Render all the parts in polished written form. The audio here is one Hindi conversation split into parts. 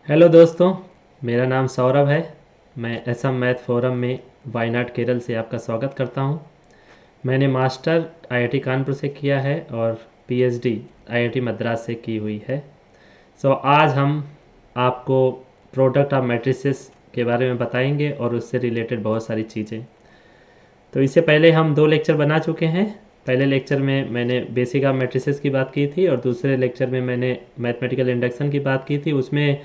हेलो दोस्तों, मेरा नाम सौरभ है। मैं असम मैथ फोरम में वायनाड केरल से आपका स्वागत करता हूं। मैंने मास्टर आईआईटी कानपुर से किया है और पीएचडी आईआईटी मद्रास से की हुई है। आज हम आपको प्रोडक्ट ऑफ मैट्रिसेस के बारे में बताएंगे और उससे रिलेटेड बहुत सारी चीज़ें। तो इससे पहले हम दो लेक्चर बना चुके हैं। पहले लेक्चर में मैंने बेसिक ऑफ मैट्रिसेस की बात की थी और दूसरे लेक्चर में मैंने मैथमेटिकल इंडक्शन की बात की थी। उसमें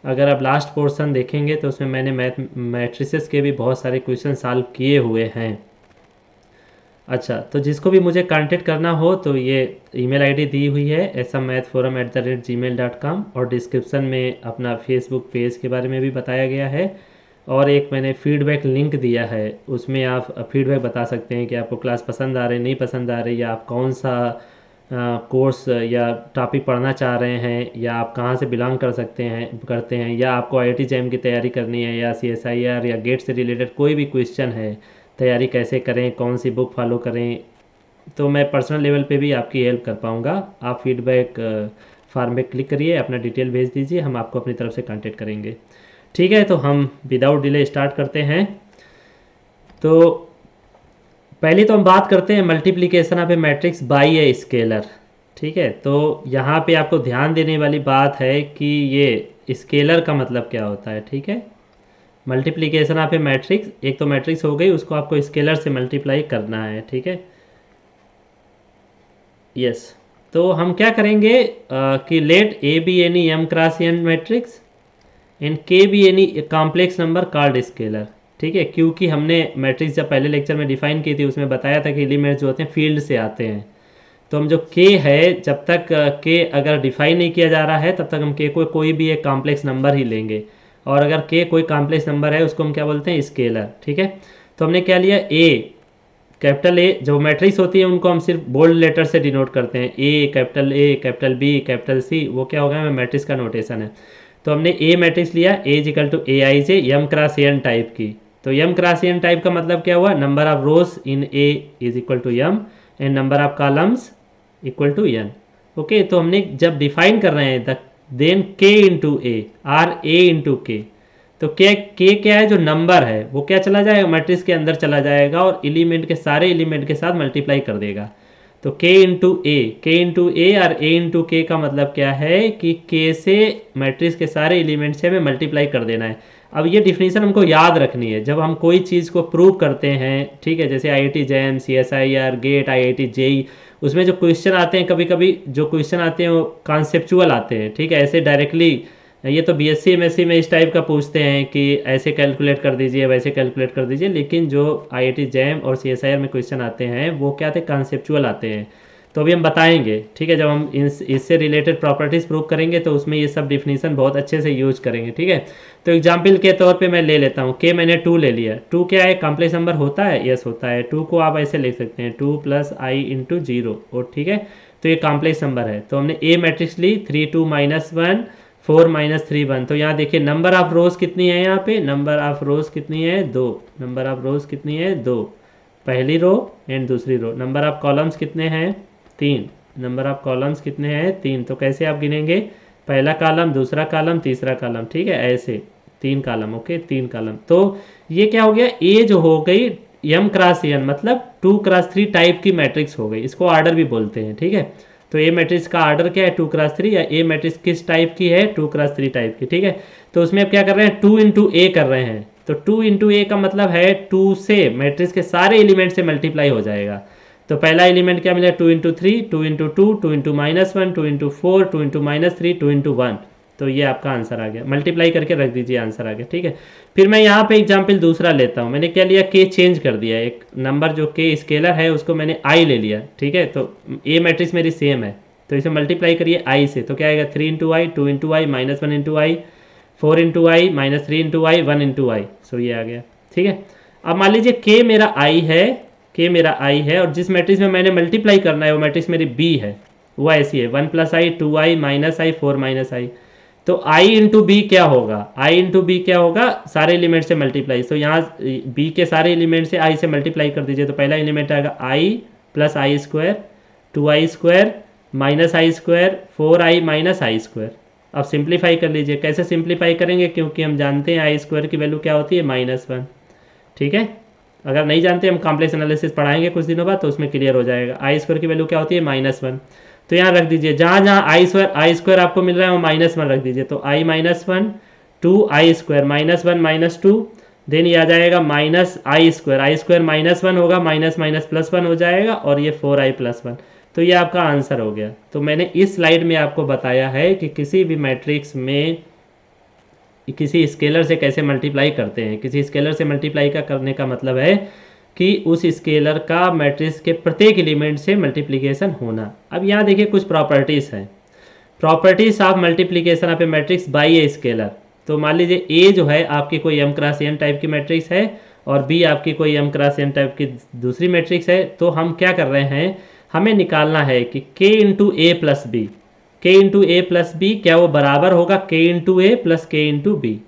अगर आप लास्ट पोर्शन देखेंगे तो उसमें मैंने मैट्रिसेस के भी बहुत सारे क्वेश्चन सॉल्व किए हुए हैं। अच्छा, तो जिसको भी मुझे कांटेक्ट करना हो तो ये ईमेल आईडी दी हुई है asammathforum@gmail.com और डिस्क्रिप्शन में अपना फेसबुक पेज के बारे में भी बताया गया है। और एक मैंने फीडबैक लिंक दिया है, उसमें आप फीडबैक बता सकते हैं कि आपको क्लास पसंद आ रही नहीं पसंद आ रही, या आप कौन सा कोर्स या टॉपिक पढ़ना चाह रहे हैं, या आप कहाँ से बिलोंग करते हैं, या आपको आईआईटी जैम की तैयारी करनी है, या सीएसआईआर या गेट से रिलेटेड कोई भी क्वेश्चन है, तैयारी कैसे करें, कौन सी बुक फॉलो करें, तो मैं पर्सनल लेवल पे भी आपकी हेल्प कर पाऊँगा। आप फीडबैक फॉर्म में क्लिक करिए, अपना डिटेल भेज दीजिए, हम आपको अपनी तरफ से कांटेक्ट करेंगे। ठीक है, तो हम विदाउट डिले स्टार्ट करते हैं। तो पहले तो हम बात करते हैं multiplication of A matrix by a scalar. ठीक है, तो यहाँ पे आपको ध्यान देने वाली बात है कि ये स्केलर का मतलब क्या होता है। ठीक है, मल्टीप्लिकेशन ऑफ ए मैट्रिक्स, एक तो मैट्रिक्स हो गई, उसको आपको स्केलर से मल्टीप्लाई करना है। ठीक है, यस। तो हम क्या करेंगे कि let A be any M cross N matrix and K be any complex number called scalar. ठीक है, क्योंकि हमने मैट्रिक्स जब पहले लेक्चर में डिफाइन की थी उसमें बताया था कि एलिमेंट्स जो होते हैं फील्ड से आते हैं। तो हम जो के है, जब तक के अगर डिफाइन नहीं किया जा रहा है तब तक हम के को कोई भी एक कॉम्प्लेक्स नंबर ही लेंगे, और अगर के कोई कॉम्प्लेक्स नंबर है उसको हम क्या बोलते हैं, स्केलर। ठीक है, तो हमने क्या लिया, ए कैपिटल ए, जो मैट्रिक्स होती है उनको हम सिर्फ बोल्ड लेटर से डिनोट करते हैं, ए कैपिटल बी कैपिटल सी, वो क्या होगा, मैट्रिक्स का नोटेशन है। तो हमने ए मैट्रिक्स लिया, A is equal to A I J M cross N type की। तो एम क्रॉस एन टाइप का मतलब क्या हुआ, number of rows in A is equal to m and number of columns equal to n. Okay, तो हमने जब डिफाइन कर रहे हैं the then k into A are A into k, तो के क्या है, जो नंबर है वो क्या चला जाएगा, मैट्रिक्स के अंदर चला जाएगा और एलिमेंट के सारे एलिमेंट के साथ मल्टीप्लाई कर देगा। तो के इंटू ए और ए इंटू के का मतलब क्या है कि के से मैट्रिक्स के सारे एलिमेंट से हमें मल्टीप्लाई कर देना है। अब ये डिफिनीशन हमको याद रखनी है जब हम कोई चीज़ को प्रूव करते हैं। ठीक है, जैसे IIT JAM, CSIR, GATE, IIT JEE, उसमें जो क्वेश्चन आते हैं, कभी कभी जो क्वेश्चन आते हैं वो कॉन्सेप्चुअल आते हैं। ठीक है, ऐसे डायरेक्टली ये तो बीएससी एमएससी में इस टाइप का पूछते हैं कि ऐसे कैलकुलेट कर दीजिए, वैसे कैलकुलेट कर दीजिए, लेकिन जो आईआईटी जैम और सीएसआईआर में क्वेश्चन आते हैं वो क्या आते हैं, कॉन्सेप्चुअल आते हैं। तो अभी हम बताएंगे। ठीक है, जब हम इससे रिलेटेड प्रॉपर्टीज प्रूव करेंगे तो उसमें ये सब डिफिनीशन बहुत अच्छे से यूज करेंगे। ठीक है, तो एग्जाम्पल के तौर पे मैं ले लेता हूँ, के मैंने 2 ले लिया। 2 क्या है, कॉम्प्लेक्स नंबर होता है, यस होता है। 2 को आप ऐसे लिख सकते हैं 2 प्लस आई इंटू जीरो, और ठीक है, तो ये कॉम्प्लेक्स नंबर है। तो हमने ए मैट्रिक्स ली, 3 2 -1 4 -3 1। तो यहाँ देखिए नंबर ऑफ रोज कितनी है, यहाँ पे नंबर ऑफ रोज कितनी है, 2। नंबर ऑफ रोज कितनी है, 2, पहली रो एंड दूसरी रो। नंबर ऑफ कॉलम्स कितने हैं, 3। नंबर ऑफ कॉलम्स कितने हैं, 3। तो कैसे आप गिनेंगे, पहला कॉलम, दूसरा कॉलम, तीसरा कॉलम। ठीक है, ऐसे 3 कॉलम। Okay, 3 column. तो ये क्या हो गया, ए जो हो गई एम क्रॉस एन, मतलब 2 क्रॉस 3 टाइप की मैट्रिक्स हो गई, इसको ऑर्डर भी बोलते हैं। ठीक है, तो ए मैट्रिक्स का ऑर्डर क्या है, 2 क्रॉस 3, या ए मैट्रिक्स किस टाइप की है, 2 क्रॉस 3 टाइप की। ठीक है, तो उसमें अब क्या कर रहे हैं, 2 इंटू ए कर रहे हैं। तो 2 इंटू ए का मतलब है 2 से मैट्रिक्स के सारे एलिमेंट से मल्टीप्लाई हो जाएगा। तो पहला एलिमेंट क्या मिला, 2 into 3, 2 into 2, 2 into -1, 2 into 4, 2 into -3, 2 into 1। तो ये आपका आंसर आ गया, मल्टीप्लाई करके रख दीजिए, आंसर आ गया। ठीक है, फिर मैं यहाँ पे एग्जाम्पल दूसरा लेता हूँ। मैंने क्या लिया, के चेंज कर दिया, एक नंबर जो के स्केलर है उसको मैंने आई ले लिया। ठीक है, तो ए मैट्रिक्स मेरी सेम है, तो इसे मल्टीप्लाई करिए आई से, तो क्या आएगा, 3 इंटू आई, 2 इंटू आई, -1 इंटू आई, 4 इंटू आई, -3 इंटू आई, 1 इंटू आई। सो ये आ गया। ठीक है, अब मान लीजिए के मेरा आई है, के मेरा आई है, और जिस मैट्रिक्स में मैंने मल्टीप्लाई करना है वो मैट्रिक्स मेरी बी है, वो ऐसी है 1 + आई, 2 आई, -आई, 4 -आई। तो आई इंटू बी क्या होगा, आई इंटू बी क्या होगा, सारे एलिमेंट से मल्टीप्लाई। तो यहाँ बी के सारे एलिमेंट से आई से मल्टीप्लाई कर दीजिए। तो पहला एलिमेंट आएगा आई प्लस आई स्क्वायर, 2 आई स्क्वायर, -आई स्क्वायर, 4 आई -आई स्क्वायर। अब सिंप्लीफाई कर लीजिए। कैसे सिंप्लीफाई करेंगे, क्योंकि हम जानते हैं आई स्क्वायर की वैल्यू क्या होती है -1। ठीक है, अगर नहीं जानते हम कॉम्प्लेक्स एनालिसिस पढ़ाएंगे कुछ दिनों बाद तो उसमें क्लियर हो जाएगा। आई स्क्वायर की वैल्यू क्या होती है -1। तो यहाँ रख दीजिए, जहाँ जहाँ आई स्क्वायर आपको मिल रहा है वो -1 रख दीजिए। तो आई -1 टू आई स्क्वायर -1 -2, देन ये आ जाएगा -आई स्क्वायर -1 होगा, माइनस माइनस +1 हो जाएगा और ये 4i+1। तो ये आपका आंसर हो गया। तो मैंने इस स्लाइड में आपको बताया है कि किसी भी मैट्रिक्स में किसी स्केलर से कैसे मल्टीप्लाई करते हैं। किसी स्केलर से मल्टीप्लाई का करने का मतलब है कि उस स्केलर का मैट्रिक्स के प्रत्येक एलिमेंट से मल्टीप्लिकेशन होना। अब यहाँ देखिए कुछ प्रॉपर्टीज़ हैं। Properties of multiplication of A matrix by a scalar. तो मान लीजिए ए जो है आपकी कोई m क्रॉस n टाइप की मैट्रिक्स है और बी आपकी कोई m क्रॉस n टाइप की दूसरी मैट्रिक्स है। तो हम क्या कर रहे हैं, हमें निकालना है कि k into A plus B, के इंटू ए प्लस बी क्या वो बराबर होगा k into A plus k into B.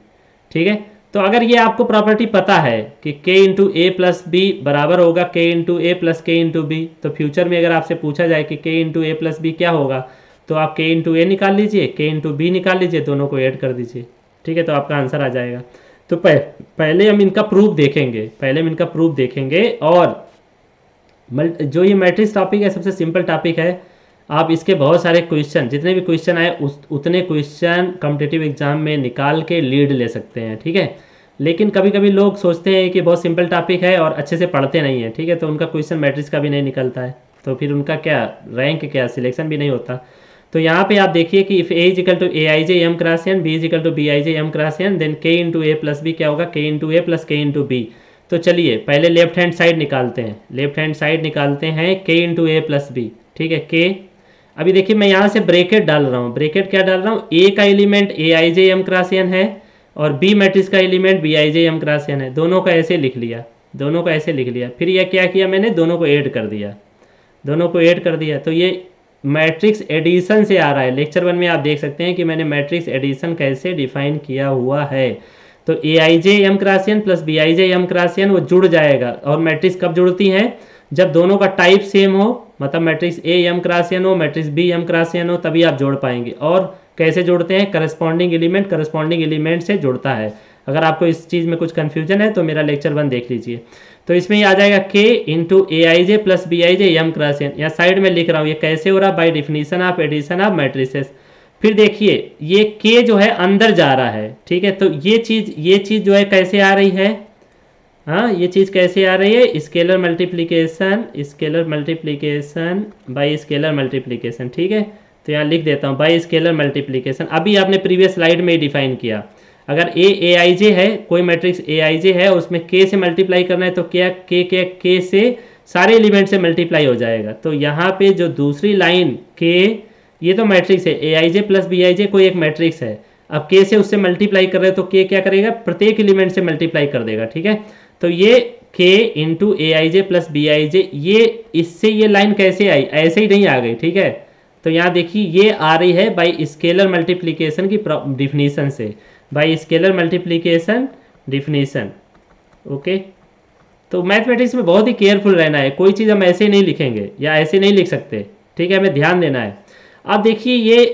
ठीक है, तो अगर ये आपको प्रॉपर्टी पता है कि k into A plus B बराबर होगा k into A plus k into B, तो फ्यूचर में अगर आपसे पूछा जाए कि k into A plus B क्या होगा, तो आप k इंटू ए निकाल लीजिए, k इंटू बी निकाल लीजिए, दोनों को ऐड कर दीजिए। ठीक है, तो आपका आंसर आ जाएगा। तो पहले हम इनका प्रूफ देखेंगे और जो ये मैट्रिक्स टॉपिक है सबसे सिंपल टॉपिक है। आप इसके बहुत सारे क्वेश्चन, जितने भी क्वेश्चन आए उतने क्वेश्चन कॉम्पिटिटिव एग्जाम में निकाल के लीड ले सकते हैं। ठीक है, लेकिन कभी कभी लोग सोचते हैं कि बहुत सिंपल टॉपिक है और अच्छे से पढ़ते नहीं हैं। ठीक है, तो उनका क्वेश्चन मैट्रिक्स का भी नहीं निकलता है, तो फिर उनका क्या रैंक, क्या सिलेक्शन भी नहीं होता। तो यहाँ पे आप देखिए कि if A is equal to A I J M cross N, B is equal to b I J M cross N, then k into A plus B क्या होगा, k into A plus k into B. तो चलिए पहले लेफ्ट हैंड साइड निकालते हैं, के इंटू ए प्लस बी। ठीक है, के अभी देखिए मैं यहाँ से ब्रैकेट डाल रहा हूँ। ब्रैकेट क्या डाल रहा हूँ, ए का एलिमेंट ए आई जे एम क्रॉस एन है और बी मैट्रिक्स का एलिमेंट बी आई जे एम क्रॉस एन है। दोनों को ऐसे लिख लिया, फिर यह क्या किया मैंने, दोनों को ऐड कर दिया। तो ये मैट्रिक्स एडिशन से आ रहा है। लेक्चर 1 में आप देख सकते हैं कि मैंने मैट्रिक्स एडिशन कैसे डिफाइन किया हुआ है। तो A I J M cross N plus B I J M cross N वो जुड़ जाएगा। और मैट्रिक्स कब जुड़ती हैं, जब दोनों का टाइप सेम हो, मतलब matrix A M cross N हो, matrix B M cross N हो, तभी आप जोड़ पाएंगे। और कैसे जोड़ते हैं, करस्पॉन्डिंग एलिमेंट से जुड़ता है। अगर आपको इस चीज़ में कुछ कन्फ्यूजन है तो मेरा लेक्चर 1 देख लीजिए। तो इसमें ये आ जाएगा k into A I J plus B I J M cross n. यहाँ साइड में लिख रहा हूँ ये कैसे हो रहा है, by definition of addition of matrices. फिर देखिए ये के जो है अंदर जा रहा है। ठीक है, तो ये चीज़ जो है कैसे आ रही है, हाँ ये चीज़ कैसे आ रही है, scalar multiplication by scalar multiplication. ठीक है, तो यहाँ लिख देता हूँ बाई स्केलर मल्टीप्लिकेशन। अभी आपने प्रीवियस स्लाइड में ही डिफाइन किया। अगर ए आई जे है, कोई मैट्रिक्स ए आई जे है, उसमें के से मल्टीप्लाई करना है तो क्या के से सारे एलिमेंट से मल्टीप्लाई हो जाएगा। तो यहाँ पे जो दूसरी लाइन के, ये तो मैट्रिक्स है ए आई जे प्लस बी आई जे, कोई एक मैट्रिक्स है। अब के से उससे मल्टीप्लाई कर रहे हो तो के क्या करेगा, प्रत्येक एलिमेंट से मल्टीप्लाई कर देगा। ठीक है, तो ये K into A I J plus B I J, ये इससे ये लाइन कैसे आई, ऐसे ही नहीं आ गई। ठीक है, तो यहाँ देखिए ये आ रही है बाई स्केलर मल्टीप्लिकेशन की डिफिनीशन से, by scalar multiplication definition. Okay, तो मैथमेटिक्स में बहुत ही केयरफुल रहना है। कोई चीज़ हम ऐसे ही नहीं लिखेंगे या ऐसे नहीं लिख सकते। ठीक है, हमें ध्यान देना है। अब देखिए ये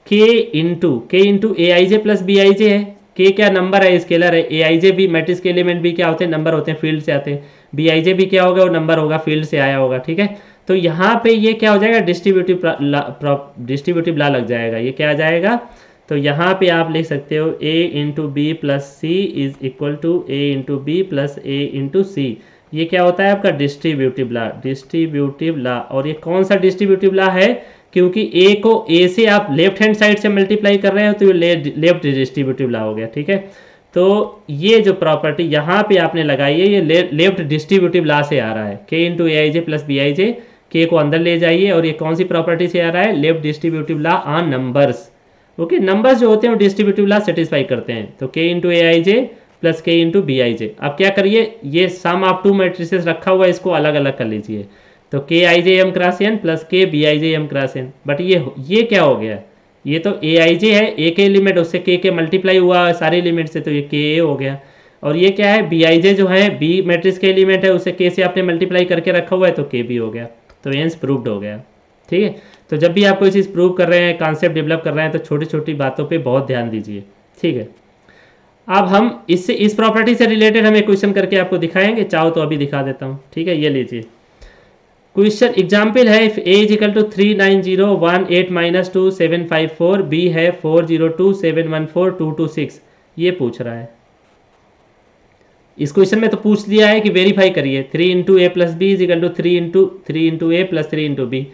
K into A I J plus B I J है। के क्या नंबर है, स्केलर है। ए आई जे भी मैट्रिक्स के एलिमेंट भी क्या होते हैं, नंबर होते हैं, फील्ड से आते हैं। बी आई जे भी क्या होगा, वो नंबर होगा, फील्ड से आया होगा। ठीक है, तो यहाँ पे ये क्या हो जाएगा, डिस्ट्रीब्यूटिव लॉ लग जाएगा। ये क्या आ जाएगा, तो यहाँ पे आप लिख सकते हो a into B plus C is equal to A into B plus A into C. ये क्या होता है आपका डिस्ट्रीब्यूटिव लॉ। और ये कौन सा डिस्ट्रीब्यूटिव लॉ है, क्योंकि a को a से आप लेफ्ट हैंड साइड से मल्टीप्लाई कर रहे हो तो ये लेफ्ट डिस्ट्रीब्यूटिव लॉ हो गया। ठीक है, तो ये जो प्रॉपर्टी यहाँ पे आपने लगाई है ये लेफ्ट डिस्ट्रीब्यूटिव लॉ से आ रहा है। K into A I J plus B I J, K को अंदर ले जाइए और ये कौन सी प्रॉपर्टी से आ रहा है, left distributive law on numbers. Okay, numbers जो होते हैं वो डिस्ट्रीब्यूटिव लॉ सेटिस्फाई करते हैं। तो के इंटू ए आई जे प्लस के इंटू बी आई जे। अब क्या करिए, ये सम ऑफ टू मैट्रिसेस रखा हुआ है, इसको अलग अलग कर लीजिए। तो K I J M cross N plus K B I J M cross N. But ये क्या हो गया, ये तो ए आई जे है, ए के एलिमेंट उससे के मल्टीप्लाई हुआ सारे एलिमेंट से, तो ये के ए हो गया। और ये क्या है, बी आई जे जो है बी मैट्रिक्स के एलिमेंट है, उससे के से आपने मल्टीप्लाई करके रखा हुआ है, तो के बी हो गया। तो हेंस प्रूव्ड हो गया। ठीक है, तो जब भी आप कोई चीज़ प्रूव कर रहे हैं, कॉन्सेप्ट डेवलप कर रहे हैं, तो छोटी छोटी बातों पे बहुत ध्यान दीजिए, ठीक है। अब हम इस प्रॉपर्टी से रिलेटेड हम एक क्वेश्चन करके आपको दिखाएंगे, चाहो तो अभी दिखा देता हूँ, ठीक है। ये लीजिए क्वेश्चन एग्जाम्पल है, if A is equal to 39018 minus 2754, B है 4027142226, ये पूछ रहा है। इस क्वेश्चन में तो पूछ लिया है कि वेरीफाई करिए 3 into A plus B is equal to 3 into A plus 3 into B.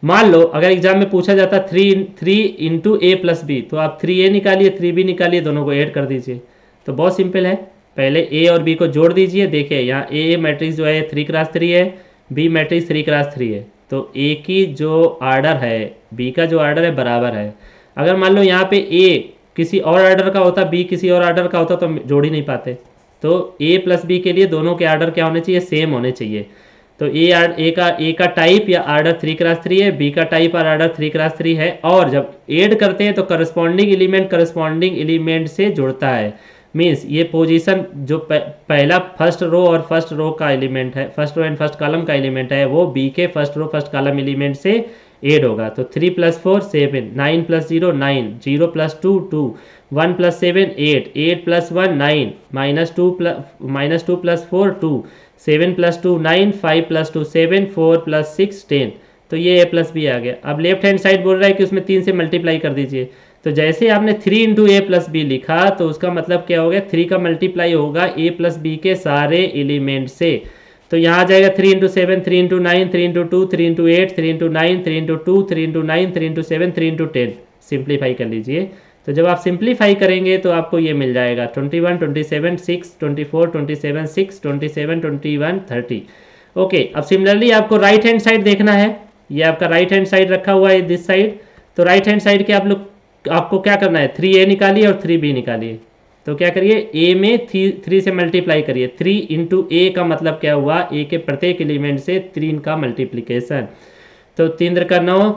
मान लो अगर एग्जाम में पूछा जाता 3 इंटू ए प्लस बी, तो आप 3a निकालिए 3b निकालिए, दोनों को ऐड कर दीजिए। तो बहुत सिंपल है, पहले ए और बी को जोड़ दीजिए। देखिए यहाँ ए मैट्रिक्स जो है 3x3 है, बी मैट्रिक्स 3x3 है, तो ए की जो आर्डर है बी का जो आर्डर है बराबर है। अगर मान लो यहाँ पे ए किसी और आर्डर का होता, बी किसी और आर्डर का होता, तो जोड़ ही नहीं पाते। तो ए प्लस बी के लिए दोनों के आर्डर क्या होने चाहिए, सेम होने चाहिए। तो ए का टाइप या आर्डर 3x3 है, बी का टाइप और आर्डर 3x3 है, और जब ऐड करते हैं तो करस्पॉन्डिंग एलिमेंट से जुड़ता है। मीन्स ये पोजीशन जो पहला फर्स्ट रो और फर्स्ट रो का एलिमेंट है, first row and first column का एलिमेंट है, वो बी के first row first column element से ऐड होगा। तो 3 + 4 7, 9 + 0 9, 0 + 2 2, 1 + 7 8, 8 + 1 9, -2 + 4 2, 7 + 2 9, 5 + 2 7, 4 + 6 10। तो ये a प्लस बी आ गया। अब लेफ्ट हैंड साइड बोल रहा है कि उसमें 3 से मल्टीप्लाई कर दीजिए। तो जैसे आपने 3 इंटू ए प्लस बी लिखा, तो उसका मतलब क्या हो गया, 3 का मल्टीप्लाई होगा ए प्लस बी के सारे एलिमेंट से। तो यहाँ आ जाएगा 3 into 7, 3 into 9, 3 into 2, 3 into 8, 3 into 9, 3 into 2, 3 into 9, 3 into 7, 3 into 10। Simplify कर लीजिए। तो जब आप सिंप्लीफाई करेंगे तो आपको ये मिल जाएगा 21 27 6 24 27 6 27 21 30। ओके, अब सिमिलरली आपको राइट हैंड साइड देखना है। ये आपका राइट हैंड साइड रखा हुआ है दिस साइड। तो राइट हैंड साइड के आपको क्या करना है, 3a निकालिए और 3b निकालिए। तो क्या करिए, a में 3 से मल्टीप्लाई करिए। 3 इंटू ए का मतलब क्या हुआ, ए के प्रत्येक एलिमेंट से 3 का मल्टीप्लीकेशन। तो 3 का 9,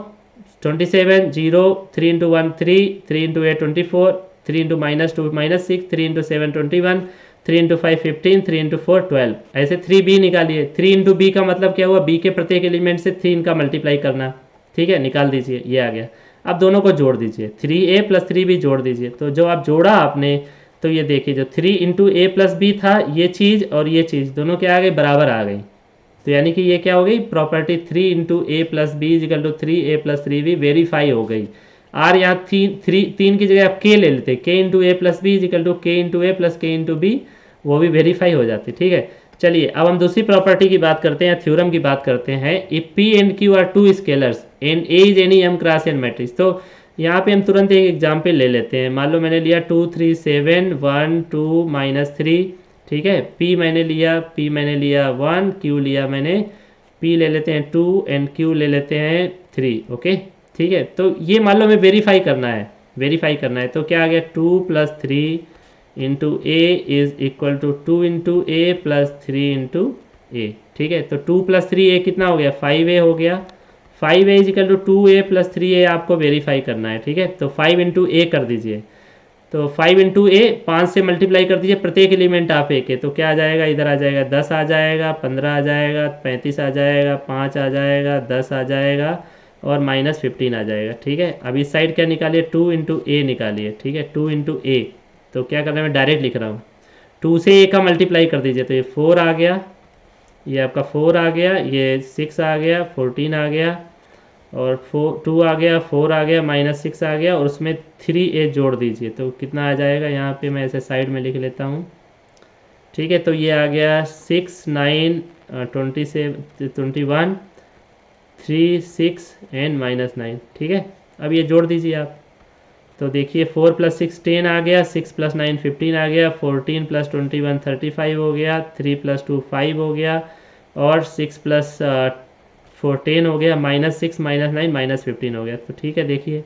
27 0, 3 into 1 3, 3 into 8 24, 3 into -2 -6, 3 into 7 21, 3 into 5 15, 3 into 4 12। ऐसे 3b निकालिए। 3 इंटू बी का मतलब क्या हुआ, बी के प्रत्येक एलिमेंट से 3 का मल्टीप्लाई करना। ठीक है, निकाल दीजिए, ये आ गया। अब दोनों को जोड़ दीजिए, 3a + 3b जोड़ दीजिए। तो जो आप जोड़ा आपने, तो ये देखिए जो 3 इंटू ए प्लस बी था, ये चीज़ और ये चीज़ दोनों क्या आ गई, बराबर आ गई। तो यानी कि ये क्या हो गई, property 3 into A plus B is equal to 3a + 3b verify हो गई। आर यहाँ 3 की जगह आप के ले लेते, k into A plus B is equal to k into A plus k into B, वो भी वेरीफाई हो जाती। ठीक है, चलिए अब हम दूसरी प्रॉपर्टी की बात करते हैं, थ्योरम की बात करते हैं। If p and q are 2 scalars and a is any m cross n matrix. तो यहाँ पे हम तुरंत एक एग्जाम्पल ले लेते हैं। मान लो मैंने लिया 2 3 7 1 2 -3। ठीक है, p मैंने लिया 1, q लिया मैंने, p ले लेते हैं 2 एंड q ले लेते हैं 3। ओके, ठीक है। तो ये मान लो हमें वेरीफाई करना है। तो क्या आ गया, 2 + 3 into A is equal to 2 into A plus 3 into A. ठीक है, तो 2 + 3a कितना हो गया, 5a हो गया। 5a is equal to 2a + 3a आपको वेरीफाई करना है। ठीक है, तो 5 इंटू ए कर दीजिए। तो 5 इंटू ए 5 से मल्टीप्लाई कर दीजिए, प्रत्येक एलिमेंट आप ए के। तो क्या आ जाएगा, इधर आ जाएगा 10 आ जाएगा, 15 आ जाएगा, 35 आ जाएगा, 5 आ जाएगा, 10 आ जाएगा और -15 आ जाएगा। ठीक है, अब इस साइड क्या निकालिए, 2 इंटू ए निकालिए। ठीक है, 2 इंटू ए, तो क्या करना है, मैं डायरेक्ट लिख रहा हूँ, 2 से ए का मल्टीप्लाई कर दीजिए। तो ये 4 आ गया, ये आपका 4 आ गया, ये 6 आ गया, 14 आ गया और 2 आ गया, 4 आ गया, -6 आ गया और उसमें 3a जोड़ दीजिए। तो कितना आ जाएगा, यहाँ पे मैं ऐसे साइड में लिख लेता हूँ। ठीक है, तो ये आ गया 6 9 27 21 3 6 एंड -9। ठीक है, अब ये जोड़ दीजिए आप। तो देखिए 4 + 6 10 आ गया, 6 + 9 15 आ गया, 14 + 21 35 हो गया, 3 + 2 5 हो गया और 6 + 4 10 हो गया, -6 -9 -15 हो गया। तो ठीक है, देखिए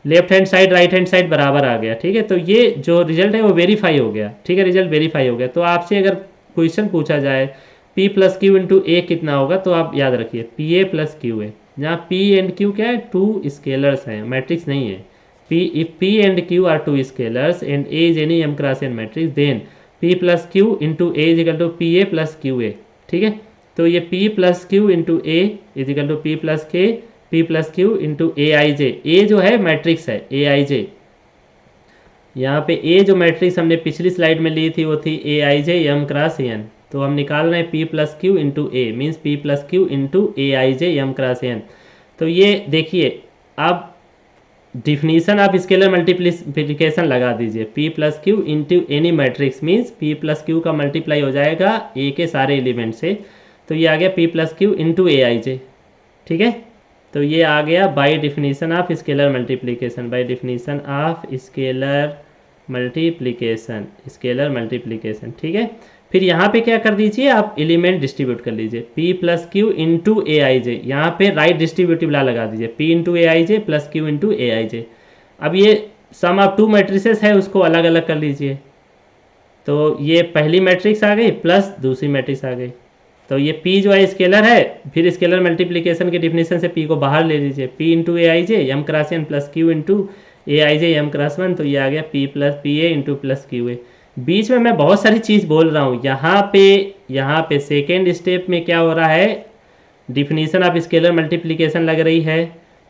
left hand side right hand side बराबर आ गया। ठीक है, तो ये जो रिजल्ट है वो वेरीफाई हो गया। ठीक है, रिजल्ट वेरीफाई हो गया। तो आपसे अगर क्वेश्चन पूछा जाए p + q इंटू ए कितना होगा, तो आप याद रखिए pa + qa, जहाँ p एंड q क्या है, 2 स्केलर्स हैं, मैट्रिक्स नहीं है। if p and q are 2 scalars and a is any m cross n matrix, then p + q into a is equal to pa + qa। ठीक है, तो ये p + q into a is equal to p + k, P plus Q into A I J. A जो है मैट्रिक्स है, ए आई जे, यहाँ पे ए जो मैट्रिक्स हमने पिछली स्लाइड में ली थी वो थी A I J M cross N. तो हम निकाल रहे हैं P plus Q into A, means P plus Q into A I J M cross N. तो ये देखिए, अब डिफिनीशन आप स्केलर मल्टीप्लिकेशन लगा दीजिए, P plus Q into any matrix means P plus Q का मल्टीप्लाई हो जाएगा ए के सारे एलिमेंट से। तो ये आ गया पी प्लस क्यू इंटू ए आई जे, ठीक है। तो ये आ गया by definition of scalar multiplication, by definition of scalar multiplication, ठीक है। फिर यहाँ पे क्या कर दीजिए, आप एलिमेंट डिस्ट्रीब्यूट कर लीजिए, p प्लस क्यू इंटू ए आई जे, यहाँ पे राइट डिस्ट्रीब्यूटिव ला लगा दीजिए, p इंटू ए आई जे प्लस क्यू इंटू ए आई जे। अब ये सम ऑफ टू मैट्रिसेस है, उसको अलग अलग कर लीजिए। तो ये पहली मैट्रिक्स आ गई प्लस दूसरी मैट्रिक्स आ गई। तो ये p जो है स्केलर है, फिर स्केलर मल्टीप्लिकेशन की डिफिनीशन से p को बाहर ले लीजिए, p इंटू ए आई जे M cross N plus Q into ए आई जे एम क्रॉस वन। तो ये आ गया p plus P A into plus Q A. बीच में मैं बहुत सारी चीज़ बोल रहा हूँ, यहाँ पे सेकेंड स्टेप में क्या हो रहा है, डिफिनीशन ऑफ स्केलर मल्टीप्लिकेशन लग रही है।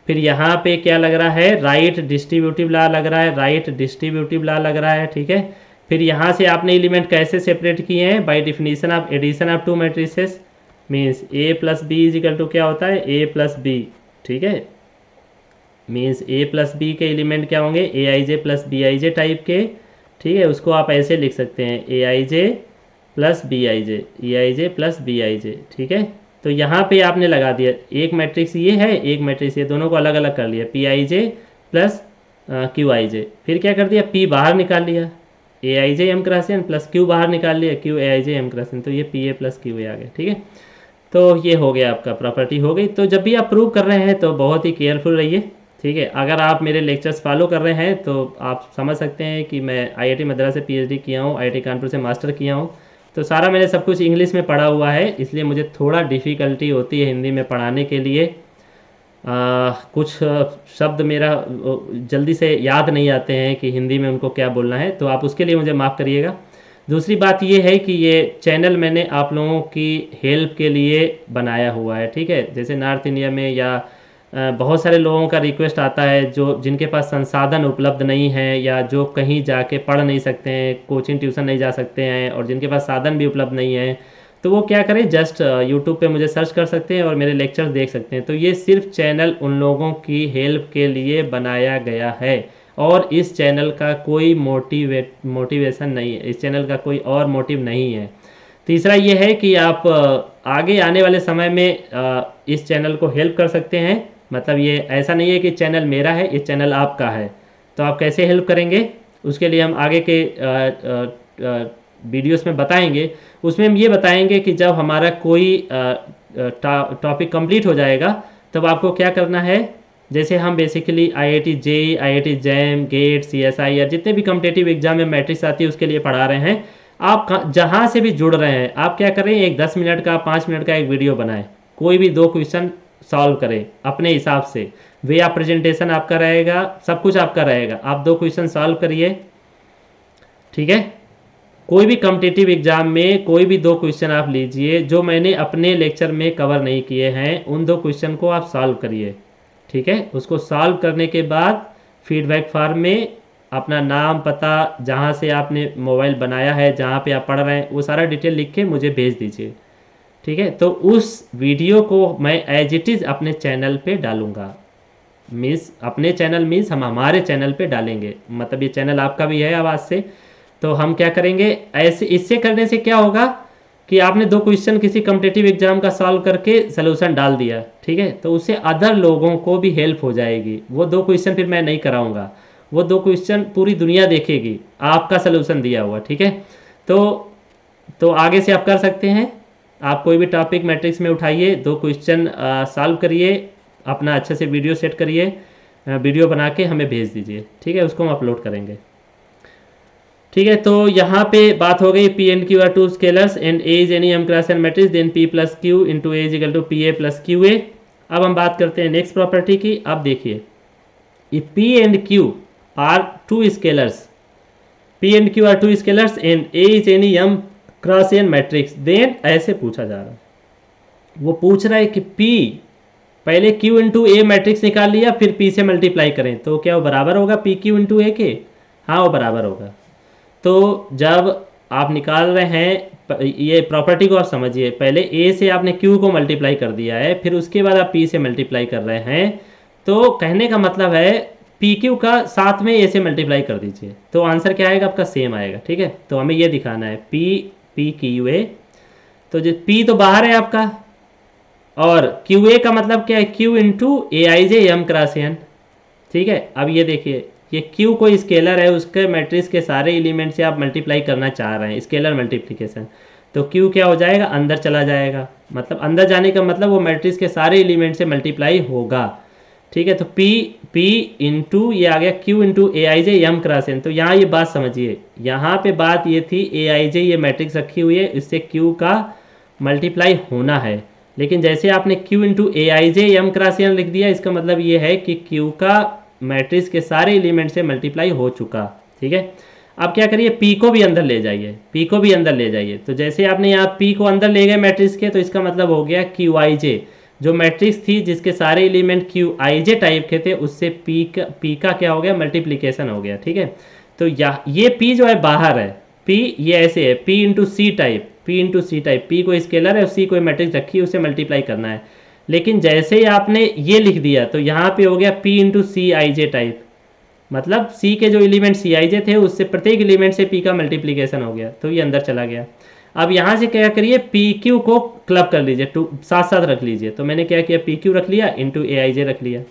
फिर यहाँ पे क्या लग रहा है, राइट डिस्ट्रीब्यूटिव लॉ लग रहा है, राइट डिस्ट्रीब्यूटिव लॉ लग रहा है, ठीक है। फिर यहाँ से आपने एलिमेंट कैसे सेपरेट किए हैं, by definition of addition of two matrices means A plus B is equal to क्या होता है, ए प्लस बी, ठीक है। मीन्स ए प्लस बी के एलिमेंट क्या होंगे, A I J plus B I J type के, ठीक है। उसको आप ऐसे लिख सकते हैं, A I J plus B I J, A I J plus B I जे, ठीक है। तो यहाँ पे आपने लगा दिया, एक मैट्रिक्स ये है, एक मैट्रिक्स ये, दोनों को अलग अलग कर लिया, P I J plus Q I J. फिर क्या कर दिया, पी बाहर निकाल लिया, ए आई जे M cross N plus Q बाहर निकाल लिया, Q A I J M cross N. तो ये P A plus Q A आ गया, ठीक है। तो ये हो गया, आपका प्रॉपर्टी हो गई। तो जब भी आप प्रूव कर रहे हैं तो बहुत ही केयरफुल रहिए, ठीक है। अगर आप मेरे लेक्चर्स फॉलो कर रहे हैं तो आप समझ सकते हैं कि मैं आईआईटी मद्रास से पीएचडी किया हूँ, आईआईटी कानपुर से मास्टर किया हूँ। तो सारा मैंने सब कुछ इंग्लिश में पढ़ा हुआ है, इसलिए मुझे थोड़ा डिफ़िकल्टी होती है हिंदी में पढ़ाने के लिए। कुछ शब्द मेरा जल्दी से याद नहीं आते हैं कि हिंदी में उनको क्या बोलना है, तो आप उसके लिए मुझे माफ़ करिएगा। दूसरी बात ये है कि ये चैनल मैंने आप लोगों की हेल्प के लिए बनाया हुआ है, ठीक है। जैसे नॉर्थ इंडिया में या बहुत सारे लोगों का रिक्वेस्ट आता है जो जिनके पास संसाधन उपलब्ध नहीं है, या जो कहीं जाके पढ़ नहीं सकते हैं, कोचिंग ट्यूशन नहीं जा सकते हैं, और जिनके पास साधन भी उपलब्ध नहीं है, तो वो क्या करें, जस्ट यूट्यूब पे मुझे सर्च कर सकते हैं और मेरे लेक्चर्स देख सकते हैं। तो ये सिर्फ चैनल उन लोगों की हेल्प के लिए बनाया गया है, और इस चैनल का कोई मोटिवेशन नहीं है, इस चैनल का कोई और मोटिव नहीं है। तीसरा ये है कि आप आगे आने वाले समय में इस चैनल को हेल्प कर सकते हैं। मतलब ये ऐसा नहीं है कि चैनल मेरा है, ये चैनल आपका है। तो आप कैसे हेल्प करेंगे, उसके लिए हम आगे के वीडियोस में बताएंगे। उसमें हम ये बताएंगे कि जब हमारा कोई टॉपिक कंप्लीट हो जाएगा तब आपको क्या करना है। जैसे हम basically IIT JEE, IIT JAM, GATE, CSI या जितने भी कॉम्पिटिटिव एग्जाम में मैट्रिक्स आती है उसके लिए पढ़ा रहे हैं। आप जहाँ से भी जुड़ रहे हैं, आप क्या करें, एक 10 मिनट का 5 मिनट का एक वीडियो बनाएं, कोई भी 2 क्वेश्चन सॉल्व करें अपने हिसाब से। वे आप प्रेजेंटेशन आपका रहेगा, सब कुछ आपका रहेगा, आप 2 क्वेश्चन सॉल्व करिए, ठीक है। कोई भी कॉम्पिटिटिव एग्जाम में कोई भी 2 क्वेश्चन आप लीजिए जो मैंने अपने लेक्चर में कवर नहीं किए हैं, उन 2 क्वेश्चन को आप सॉल्व करिए, ठीक है। उसको सॉल्व करने के बाद फीडबैक फॉर्म में अपना नाम, पता, जहाँ से आपने मोबाइल बनाया है, जहाँ पे आप पढ़ रहे हैं, वो सारा डिटेल लिख के मुझे भेज दीजिए, ठीक है। तो उस वीडियो को मैं एज इट इज़ अपने चैनल पे डालूंगा। मीन्स अपने चैनल मीन्स हम हमारे चैनल पे डालेंगे, मतलब ये चैनल आपका भी है आवाज़ से। तो हम क्या करेंगे, ऐसे इससे करने से क्या होगा कि आपने 2 क्वेश्चन किसी कॉम्पिटिटिव एग्जाम का सॉल्व करके सलूशन डाल दिया, ठीक है, तो उससे अदर लोगों को भी हेल्प हो जाएगी। वो 2 क्वेश्चन फिर मैं नहीं कराऊंगा, वो 2 क्वेश्चन पूरी दुनिया देखेगी आपका सलूशन दिया हुआ, ठीक है। तो आगे से आप कर सकते हैं, आप कोई भी टॉपिक मैट्रिक्स में उठाइए, 2 क्वेश्चन सॉल्व करिए, अपना अच्छे से वीडियो सेट करिए, वीडियो बना के हमें भेज दीजिए, ठीक है, उसको हम अपलोड करेंगे, ठीक है। तो यहाँ पे बात हो गई p and q are 2 scalars and A is any M cross N matrix then p plus Q into A is equal to p A plus Q A. अब हम बात करते हैं नेक्स्ट प्रॉपर्टी की। अब देखिए, if p and q are 2 scalars, p and q are 2 scalars and A is any M cross N matrix, then ऐसे पूछा जा रहा है, वो पूछ रहा है कि P पहले Q इंटू ए मैट्रिक्स निकाल लिया, फिर P से मल्टीप्लाई करें तो क्या वो बराबर होगा पी क्यू इंटू ए के? हाँ वो बराबर होगा। तो जब आप निकाल रहे हैं, ये प्रॉपर्टी को और समझिए, पहले ए से आपने क्यू को मल्टीप्लाई कर दिया है, फिर उसके बाद आप पी से मल्टीप्लाई कर रहे हैं, तो कहने का मतलब है पी क्यू का साथ में ए से मल्टीप्लाई कर दीजिए, तो आंसर क्या आएगा आपका? सेम आएगा। ठीक है, तो हमें ये दिखाना है पी पी क्यू ए, तो जो पी तो बाहर है आपका, और क्यू ए का मतलब क्या है? क्यू इंटू ए आई जे एम क्रॉस एन। ठीक है, अब ये देखिए, ये क्यू कोई स्केलर है, उसके मैट्रिक्स के सारे एलिमेंट से आप मल्टीप्लाई करना चाह रहे हैं, स्केलर मल्टीप्लिकेशन, तो क्यू क्या हो जाएगा? अंदर चला जाएगा, मतलब अंदर जाने का मतलब वो मैट्रिक्स के सारे एलिमेंट से मल्टीप्लाई होगा। ठीक है, तो पी पी इंटू ये आ गया क्यू इंटू ए आई जे एम क्रॉस एन। तो यहाँ ये बात समझिए, यहाँ पे बात ये थी ए आई जे ये मैट्रिक्स रखी हुई है, इससे क्यू का मल्टीप्लाई होना है, लेकिन जैसे आपने Q इंटू ए आई जे एम क्रॉस एन लिख दिया, इसका मतलब ये है कि Q का मैट्रिक्स के सारे एलिमेंट से मल्टीप्लाई हो चुका। ठीक है, अब क्या करिए, P को भी अंदर ले जाइए, P को भी अंदर ले जाइए, तो जैसे आपने यहाँ P को अंदर ले गए मैट्रिक्स के, तो इसका मतलब हो गया क्यू आई जे, जो मैट्रिक्स थी जिसके सारे element Q I J type के थे, उससे P का क्या हो गया? मल्टीप्लीकेशन हो गया। ठीक है, तो ये P जो है बाहर है, P ये ऐसे है, P into C type, P into C type, P कोई स्केलर है, C कोई मैट्रिक्स रखी है, उसे मल्टीप्लाई करना है, लेकिन जैसे ही आपने ये लिख दिया तो यहाँ पे हो गया P इंटू सी आई जे टाइप, मतलब C के जो एलिमेंट सी आई जे थे उससे प्रत्येक एलिमेंट से P का मल्टीप्लिकेशन हो गया, तो ये अंदर चला गया। अब यहाँ से क्या करिए, पी क्यू को क्लब कर लीजिए, टू साथ साथ रख लीजिए, तो मैंने क्या किया, पी क्यू रख लिया इंटू ए आई जे रख लिया।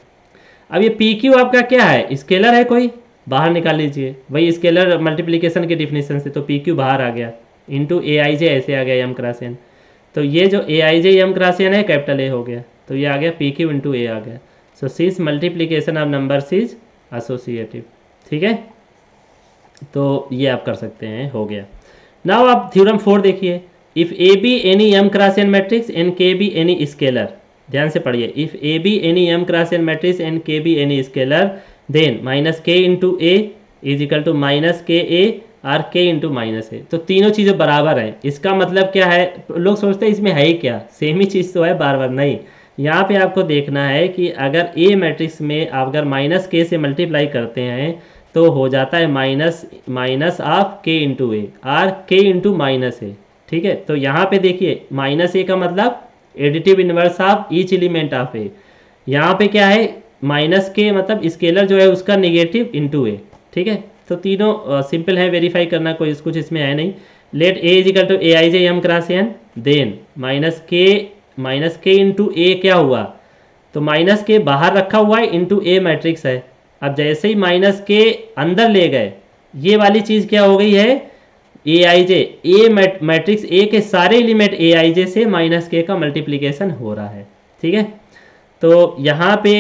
अब ये पी क्यू आपका क्या है? स्केलर है कोई, बाहर निकाल लीजिए, वही स्केलर मल्टीप्लिकेशन के डिफिनेशन से, तो पी क्यू बाहर आ गया, इंटू ए आई जे ऐसे आ गया एम क्रॉस एन, तो ये जो ए आई जे एम क्रॉस एन है कैपिटल ए हो गया, तो ये आ गया पी क्यू इंटू ए आ गया। So since multiplication of numbers is associative. ठीक है, तो ये आप कर सकते हैं, हो गया। नाउ आप थ्योरम 4 देखिए, if A be any M cross N matrix and K be any scalar, ध्यान से पढ़िए, if A be any M cross N matrix and K be any scalar, then minus के into A is equal to minus K A और के इंटू माइनस ए, तो तीनों चीज़ें बराबर हैं। इसका मतलब क्या है? लोग सोचते हैं इसमें है ही क्या, सेम ही चीज़ तो है, बार बार नहीं। यहाँ पे आपको देखना है कि अगर ए मैट्रिक्स में आप अगर माइनस के से मल्टीप्लाई करते हैं तो हो जाता है माइनस ऑफ के इंटू ए आर के इंटू माइनस ए। ठीक है, तो यहाँ पे देखिए माइनस ए का मतलब additive inverse of each element of A, यहाँ पे क्या है? माइनस के मतलब स्केलर जो है उसका नेगेटिव इंटू ए। ठीक है, तो तीनों सिंपल है, वेरीफाई करना कोई कुछ इसमें है नहीं। Let A is equal to A I J M cross N, then minus के इंटू ए क्या हुआ? तो माइनस के बाहर रखा हुआ है, इंटू ए मैट्रिक्स है। अब जैसे ही माइनस के अंदर ले गए, ये वाली चीज़ क्या हो गई है? ए आई जे, ए मैट्रिक्स ए के सारे एलिमेंट ए आई जे से माइनस के का मल्टीप्लीकेशन हो रहा है। ठीक है, तो यहाँ पे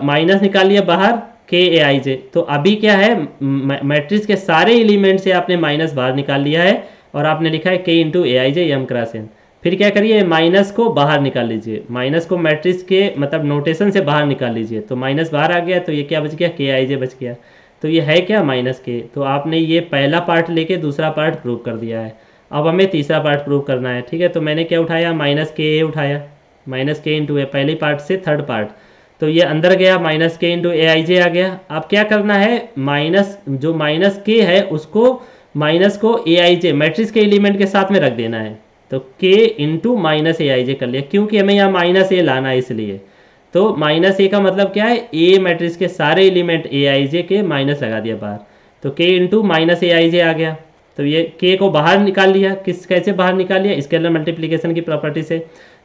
माइनस निकाल लिया बाहर, के ए आई जे, तो अभी क्या है? मैट्रिक्स के सारे एलिमेंट से आपने माइनस बाहर निकाल लिया है और आपने लिखा है के इंटू ए आई जे एम क्रॉस एन। फिर क्या करिए, माइनस को बाहर निकाल लीजिए, माइनस को मैट्रिक्स के मतलब नोटेशन से बाहर निकाल लीजिए, तो माइनस बाहर आ गया, तो ये क्या बच गया? के आई जे बच गया। तो ये है क्या? माइनस के। तो आपने ये पहला पार्ट लेके दूसरा पार्ट प्रूव कर दिया है, अब हमें तीसरा पार्ट प्रूव करना है। ठीक है, तो मैंने क्या उठाया? माइनस के ए उठाया, माइनस के इंटू ए, पहले पार्ट से थर्ड पार्ट, तो ये अंदर गया, माइनस के इंटू ए आई जे आ गया। अब क्या करना है? माइनस जो माइनस के है उसको, माइनस को ए आई जे मैट्रिक्स के एलिमेंट के साथ में रख देना है, तो के इंटू माइनस ए आई जे कर लिया, क्योंकि हमें यहाँ माइनस ए लाना है इसलिए। तो माइनस ए का मतलब क्या है? ए मैट्रिक्स के सारे एलिमेंट ए आई जे के माइनस लगा दिया बाहर, तो के इंटू माइनस ए आई जे आ गया। तो ये के को बाहर निकाल लिया, कैसे बाहर निकाल लिया? स्केलर मल्टीप्लिकेशन की प्रॉपर्टी से।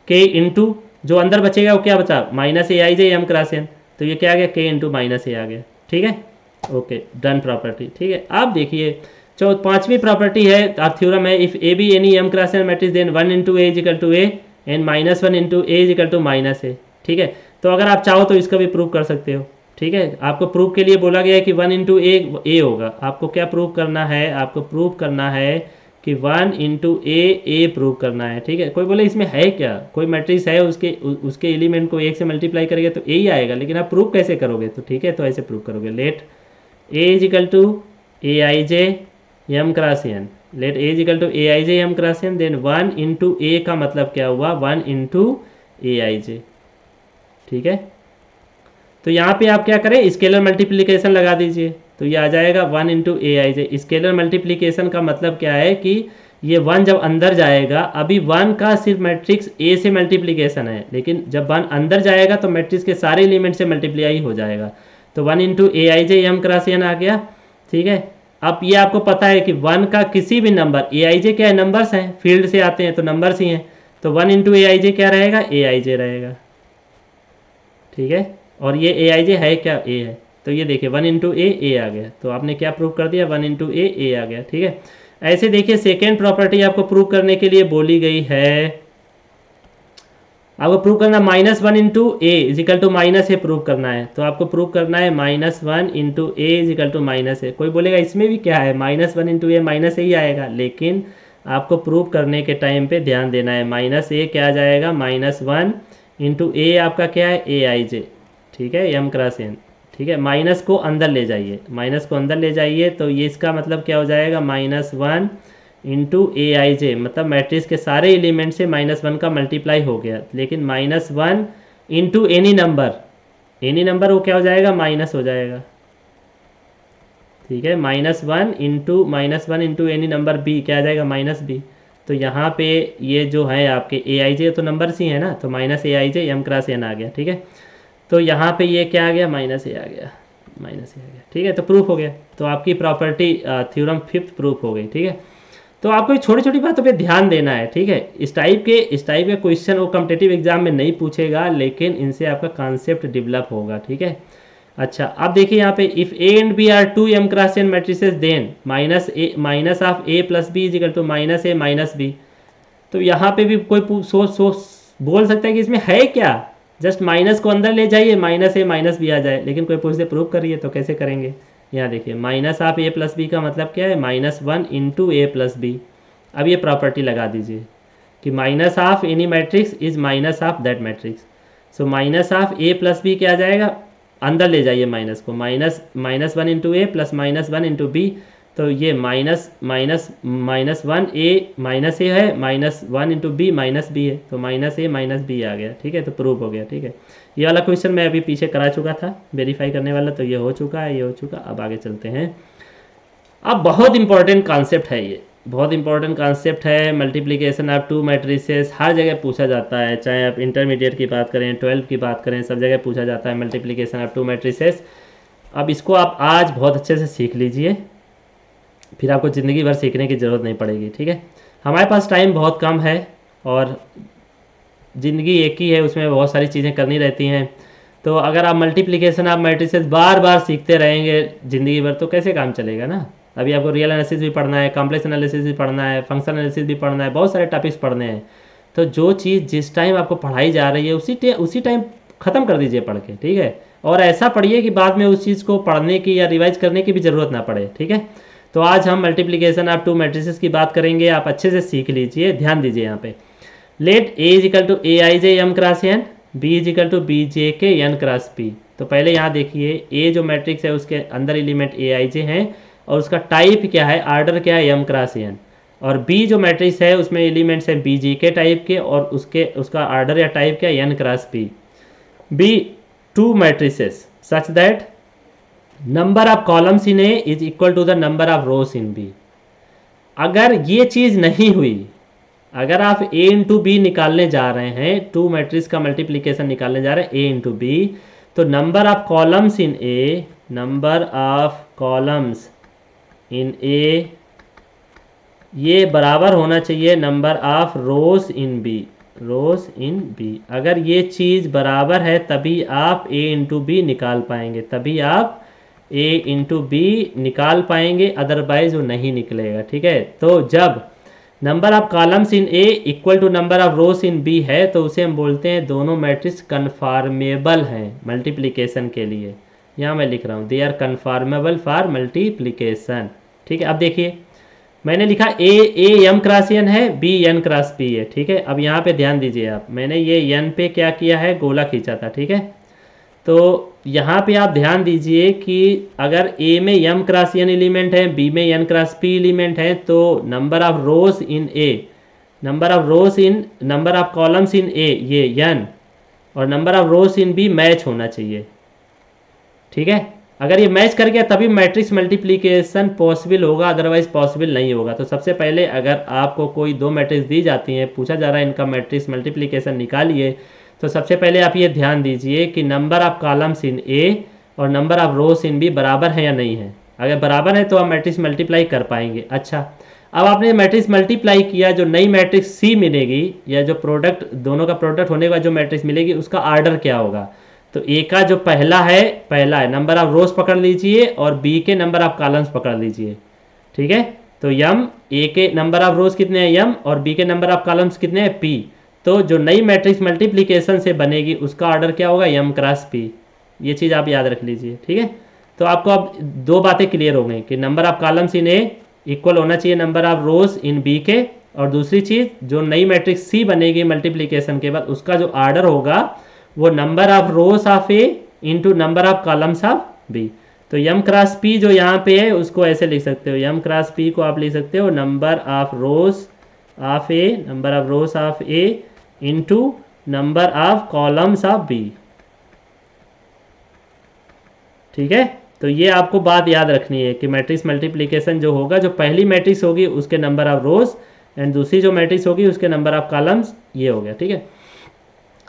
के इंटू जो अंदर बचेगा वो क्या बचा? माइनस ए आई जे एम क्रॉस एन, तो ये क्या आ गया? के इंटू माइनस ए आ गया। ठीक है, ओके, डन प्रॉपर्टी। ठीक है, आप देखिए पांचवी प्रॉपर्टी है, थ्योरम है, if A be any M cross N matrix then 1 into A is equal to A and minus 1 into A is equal to minus A. ठीक है, तो अगर आप चाहो तो इसका भी प्रूव कर सकते हो। ठीक है, आपको प्रूव के लिए बोला गया है कि 1 इंटू ए होगा, आपको क्या प्रूव करना है? आपको प्रूव करना है कि 1 इंटू ए प्रूव करना है। ठीक है, कोई बोले इसमें है क्या? कोई मैट्रिक्स है, उसके एलिमेंट को एक से मल्टीप्लाई करेंगे तो ए ही आएगा, लेकिन आप प्रूव कैसे करोगे? तो ठीक है, तो ऐसे प्रूव करोगे, let A is equal to A I J M cross N, let A is equal to A I J M cross N, then 1 into A का मतलब क्या हुआ? 1 इंटू ए आई जे। ठीक है। तो यहाँ पे आप क्या करें, स्केलर मल्टीप्लिकेशन लगा दीजिए, तो ये आ जाएगा 1 इंटू ए आई जे। स्केलर मल्टीप्लिकेशन का मतलब क्या है कि ये 1 जब अंदर जाएगा, अभी 1 का सिर्फ मैट्रिक्स ए से मल्टीप्लिकेशन है, लेकिन जब 1 अंदर जाएगा तो मैट्रिक्स के सारे एलिमेंट से मल्टीप्लाई हो जाएगा। तो 1 इंटू ए आई जे एम क्रॉस एन आ गया, ठीक है। अब ये आपको पता है कि 1 का किसी भी नंबर, ए आई जे क्या है, नंबर्स हैं, फील्ड से आते हैं तो नंबर्स ही हैं, तो 1 इंटू ए आई जे क्या रहेगा, ए आई जे रहेगा, ठीक है। और ये ए आई जे है क्या, ए है, तो ये देखिए 1 इंटू ए आ गया, तो आपने क्या प्रूव कर दिया, 1 इंटू ए आ गया, ठीक है। ऐसे देखिए सेकेंड प्रॉपर्टी आपको प्रूव करने के लिए बोली गई है, आपको प्रूव करना -1 into A is equal to minus A prove करना है, तो आपको प्रूव करना है -1 into A is equal to minus A. कोई बोलेगा इसमें भी क्या है, -1 इंटू ए माइनस ए ही आएगा, लेकिन आपको प्रूव करने के टाइम पे ध्यान देना है, माइनस ए क्या आ जाएगा, -1 इंटू ए आपका क्या है, ए आई जे, ठीक है, एम क्रॉस एन, ठीक है। माइनस को अंदर ले जाइए, माइनस को अंदर ले जाइए, तो ये इसका मतलब क्या हो जाएगा, -1 इंटू ए आई जे, मतलब मैट्रिक्स के सारे एलिमेंट से -1 का मल्टीप्लाई हो गया, लेकिन -1 इंटू एनी नंबर वो क्या हो जाएगा, माइनस हो जाएगा, ठीक है। -1 इंटू एनी नंबर बी क्या आ जाएगा, -b। तो यहाँ पे ये जो है आपके ए आई जे तो नंबर सी है ना, तो माइनस ए आई जे एम क्रॉस एन आ गया, ठीक है। तो यहाँ पे ये क्या आ गया, माइनस ए आ गया, ठीक है। तो प्रूफ हो गया, तो आपकी प्रॉपर्टी थ्योरम 5th प्रूफ हो गई, ठीक है। तो आपको छोटी छोटी बातों पे ध्यान देना है, ठीक है। इस टाइप के क्वेश्चन वो कॉम्पिटिटिव एग्जाम में नहीं पूछेगा, लेकिन इनसे आपका कॉन्सेप्ट डेवलप होगा, ठीक है। अच्छा, अब देखिए यहाँ पे if A and B are 2 m cross n matrices then minus of A plus B is equal to minus A minus B. तो यहाँ पे भी कोई सोच बोल सकता है कि इसमें है क्या, जस्ट माइनस को अंदर ले जाइए, माइनस ए माइनस बी आ जाए, लेकिन कोई पूछते प्रूव करिए, तो कैसे करेंगे। यहाँ देखिए minus of A plus B का मतलब क्या है, -1 इंटू ए प्लस बी। अब ये प्रॉपर्टी लगा दीजिए कि minus of any matrix is minus of that matrix. So minus of A plus B क्या आ जाएगा, अंदर ले जाइए माइनस को, -1 into A plus -1 into B. तो ये -1 ए माइनस ए है, -1 इंटू बी माइनस बी है, तो माइनस ए माइनस बी आ गया, ठीक है। तो प्रूव हो गया, ठीक है। ये वाला क्वेश्चन मैं अभी पीछे करा चुका था वेरीफाई करने वाला, तो ये हो चुका है, ये हो चुका। अब आगे चलते हैं। अब बहुत इंपॉर्टेंट कॉन्सेप्ट है, ये बहुत इंपॉर्टेंट कॉन्सेप्ट है, मल्टीप्लिकेशन ऑफ 2 मैट्रिसेस हर जगह पूछा जाता है, चाहे आप इंटरमीडिएट की बात करें, 12th की बात करें, सब जगह पूछा जाता है मल्टीप्लिकेशन ऑफ 2 मैट्रिसेस। अब इसको आप आज बहुत अच्छे से सीख लीजिए, फिर आपको ज़िंदगी भर सीखने की ज़रूरत नहीं पड़ेगी, ठीक है। हमारे पास टाइम बहुत कम है और ज़िंदगी एक ही है, उसमें बहुत सारी चीज़ें करनी रहती हैं, तो अगर आप मल्टीप्लिकेशन ऑफ मैट्रिसेस बार बार सीखते रहेंगे ज़िंदगी भर, तो कैसे काम चलेगा ना। अभी आपको रियल एनालिसिस भी पढ़ना है, कॉम्प्लेक्स एनालिसिस भी पढ़ना है, फंक्शन एनालिसिस भी पढ़ना है, बहुत सारे टॉपिक्स पढ़ने हैं। तो जो चीज़ जिस टाइम आपको पढ़ाई जा रही है उसी टाइम ख़त्म कर दीजिए पढ़ के, ठीक है। और ऐसा पढ़िए कि बाद में उस चीज़ को पढ़ने की या रिवाइज करने की भी ज़रूरत ना पड़े, ठीक है। तो आज हम मल्टीप्लिकेशन ऑफ 2 मैट्रिसेस की बात करेंगे, आप अच्छे से सीख लीजिए, ध्यान दीजिए यहाँ पे। Let A is equal to A I J M cross N, B is equal to B J के एन क्रॉस पी। तो पहले यहाँ देखिए ए जो मैट्रिक्स है उसके अंदर एलिमेंट ए आई जे हैं और उसका टाइप क्या है, आर्डर क्या है, एम क्रॉस एन। और बी जो मैट्रिक्स है उसमें एलिमेंट्स हैं बी जी के टाइप के और उसका आर्डर या टाइप क्या है, N cross p. Be 2 matrices such that number of columns in A is equal to the number of rows in B. अगर ये चीज़ नहीं हुई, अगर आप ए इंटू बी निकालने जा रहे हैं, 2 मैट्रिक्स का मल्टीप्लिकेशन निकालने जा रहे हैं ए इंटू बी, तो number of columns in A, number of columns in A ये बराबर होना चाहिए number of rows in B, rows in B. अगर ये चीज़ बराबर है तभी आप ए इंटू बी निकाल पाएंगे, तभी आप ए इंटू बी निकाल पाएंगे, अदरवाइज वो नहीं निकलेगा, ठीक है। तो जब number of columns in A equal to number of rows in B है तो उसे हम बोलते हैं दोनों मैट्रिक्स कन्फॉर्मेबल हैं मल्टीप्लिकेशन के लिए। यहाँ मैं लिख रहा हूँ दे आर कन्फॉर्मेबल फॉर मल्टीप्लिकेशन, ठीक है। अब देखिए मैंने लिखा ए एम क्रॉस एन है, बी एन क्रॉस पी है, ठीक है। अब यहाँ पे ध्यान दीजिए आप, मैंने ये एन पे क्या किया है, गोला खींचा था, ठीक है। तो यहाँ पे आप ध्यान दीजिए कि अगर ए में एम क्रॉस एन एलिमेंट है, बी में एन क्रॉस पी एलिमेंट है, तो number of rows in A, number of columns in A ये एन, और number of rows in B match होना चाहिए। ठीक है, अगर ये मैच कर गया तभी मैट्रिक्स मल्टीप्लिकेशन पॉसिबल होगा, अदरवाइज पॉसिबल नहीं होगा। तो सबसे पहले अगर आपको कोई दो मैट्रिक्स दी जाती हैं, पूछा जा रहा है इनका मैट्रिक्स मल्टीप्लिकेशन निकालिए, तो सबसे पहले आप ये ध्यान दीजिए कि number of columns in A और number of rows in B बराबर है या नहीं है। अगर बराबर है तो आप मैट्रिक्स मल्टीप्लाई कर पाएंगे। अच्छा, अब आपने मैट्रिक्स मल्टीप्लाई किया, जो नई मैट्रिक्स सी मिलेगी या जो प्रोडक्ट दोनों का प्रोडक्ट होने के बाद जो मैट्रिक्स मिलेगी उसका ऑर्डर क्या होगा। तो ए का जो पहला है नंबर ऑफ रोज पकड़ लीजिए और बी के नंबर ऑफ कॉलम्स पकड़ लीजिए। ठीक है, तो यम, ए के नंबर ऑफ रोज कितने हैं यम और बी के नंबर ऑफ कॉलम्स कितने हैं पी। तो जो नई मैट्रिक्स मल्टीप्लिकेशन से बनेगी उसका ऑर्डर क्या होगा, यम क्रॉस पी। ये चीज़ आप याद रख लीजिए। ठीक है, तो आपको अब दो बातें क्लियर हो गई कि number of columns in A equal होना चाहिए number of rows in B के, और दूसरी चीज़ जो नई मैट्रिक्स सी बनेगी मल्टीप्लिकेशन के बाद उसका जो ऑर्डर होगा वो number of rows of A into number of columns of B. तो यम क्रॉस पी जो यहाँ पे है उसको ऐसे लिख सकते हो, यम क्रॉस पी को आप लिख सकते हो number of rows of A into number of columns of B. ठीक है, तो ये आपको बात याद रखनी है कि मैट्रिक्स मल्टीप्लिकेशन जो होगा, जो पहली मैट्रिक्स होगी उसके नंबर ऑफ रोज एंड दूसरी जो मैट्रिक्स होगी उसके नंबर ऑफ कॉलम्स, ये हो गया। ठीक है,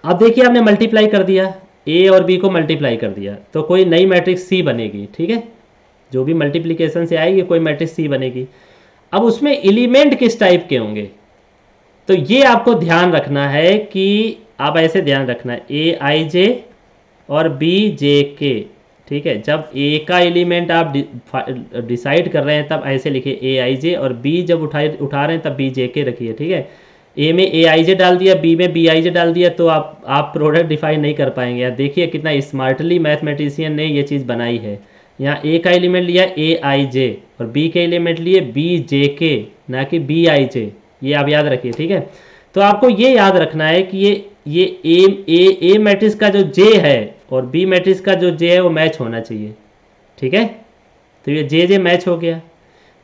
अब देखिए आपने मल्टीप्लाई कर दिया, ए और बी को मल्टीप्लाई कर दिया तो कोई नई मैट्रिक्स सी बनेगी। ठीक है, जो भी मल्टीप्लिकेशन से आएगी कोई मैट्रिक्स सी बनेगी। अब उसमें एलिमेंट किस टाइप के होंगे, तो ये आपको ध्यान रखना है कि आप ऐसे ध्यान रखना है ए आई जे और बी जे के। ठीक है, जब ए का एलिमेंट आप डिसाइड कर रहे हैं तब ऐसे लिखिए ए आई जे, और बी जब उठा रहे हैं तब बी जे के रखिए। ठीक है, ए में ए आई जे डाल दिया, बी में बी आई जे डाल दिया तो आप प्रोडक्ट डिफाइन नहीं कर पाएंगे। यार देखिए कितना स्मार्टली मैथमेटिशियन ने ये चीज़ बनाई है। यहाँ ए का एलिमेंट लिया ए आई जे और बी के एलिमेंट लिए बी जे के, ना कि बी आई जे। ये आप याद रखिए। ठीक है, तो आपको ये याद रखना है कि ये ए मैट्रिक्स का जो जे है और बी मैट्रिक्स का जो जे है वो मैच होना चाहिए। ठीक है, तो ये जे मैच हो गया।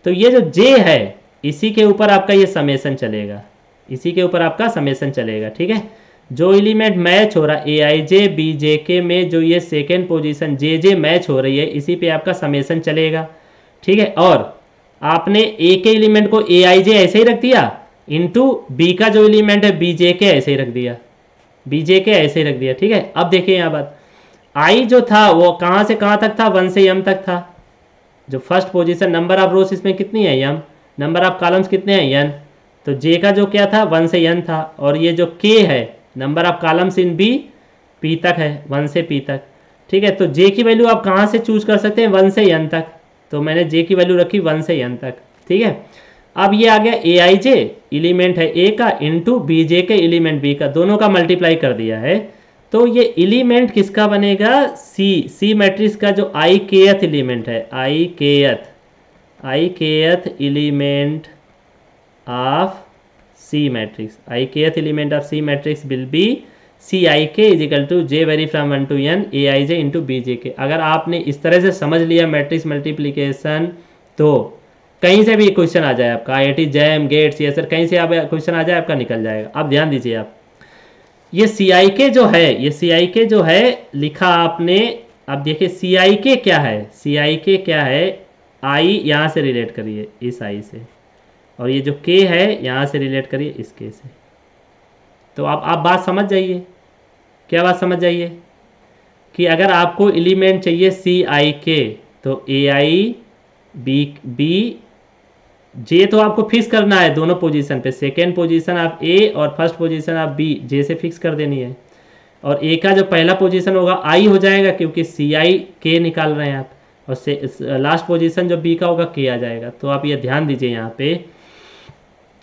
तो ये जो जे है इसी के ऊपर आपका ये समेसन चलेगा, इसी के ऊपर आपका समेसन चलेगा। ठीक है, जो एलिमेंट मैच हो रहा है ए आई जे बी जे के में, जो ये सेकेंड पोजीशन जे मैच हो रही है इसी पे आपका समेसन चलेगा। ठीक है, और आपने ए के एलिमेंट को ए आई जे ऐसे ही रख दिया इंटू बी का जो एलिमेंट है बी जे के ऐसे ही रख दिया, बी जे के ऐसे ही रख दिया। ठीक है, अब देखिए यहाँ बात, आई जो था वो कहाँ से कहाँ तक था, 1 से m तक था। जो फर्स्ट पोजीशन नंबर ऑफ रोज इसमें कितनी है m, नंबर ऑफ कॉलम्स कितने हैं n, तो j का जो क्या था 1 से n था, और ये जो k है number of columns in b p तक है, 1 से p तक। ठीक है, तो j की वैल्यू आप कहाँ से चूज कर सकते हैं, 1 से n तक, तो मैंने j की वैल्यू रखी 1 से n तक। ठीक है, अब ये आ गया ए आई जे एलिमेंट है ए का इंटू बी जे के एलिमेंट बी का, दोनों का मल्टीप्लाई कर दिया है। तो ये एलिमेंट किसका बनेगा, सी मैट्रिक्स का जो आई केथ एलिमेंट है, I kth element of C matrix, I kth element of C matrix will be C आई के is equal to J vary from 1 to n A I J into B J K. अगर आपने इस तरह से समझ लिया मैट्रिक्स मल्टीप्लीकेशन तो कहीं से भी क्वेश्चन आ जाए आपका, IIT जैम गेट्स ये सर कहीं से आप क्वेश्चन आ जाए आपका निकल जाएगा। अब ध्यान दीजिए आप, ये सी आई के जो है, ये सी आई के जो है लिखा आपने, अब देखिए सी आई के क्या है, सी आई के क्या है, आई यहाँ से रिलेट करिए इस आई से, और ये जो के है यहाँ से रिलेट करिए इस के से। तो आप बात समझ जाइए, क्या बात समझ जाइए कि अगर आपको एलिमेंट चाहिए सी आई के तो ए आई बी जे तो आपको फिक्स करना है दोनों पोजीशन पे, सेकेंड पोजीशन आप ए और फर्स्ट पोजीशन आप बी जे से फिक्स कर देनी है, और ए का जो पहला पोजीशन होगा आई हो जाएगा क्योंकि सी आई के निकाल रहे हैं आप, और लास्ट पोजीशन जो बी का होगा के आ जाएगा। तो आप ये ध्यान दीजिए यहाँ पे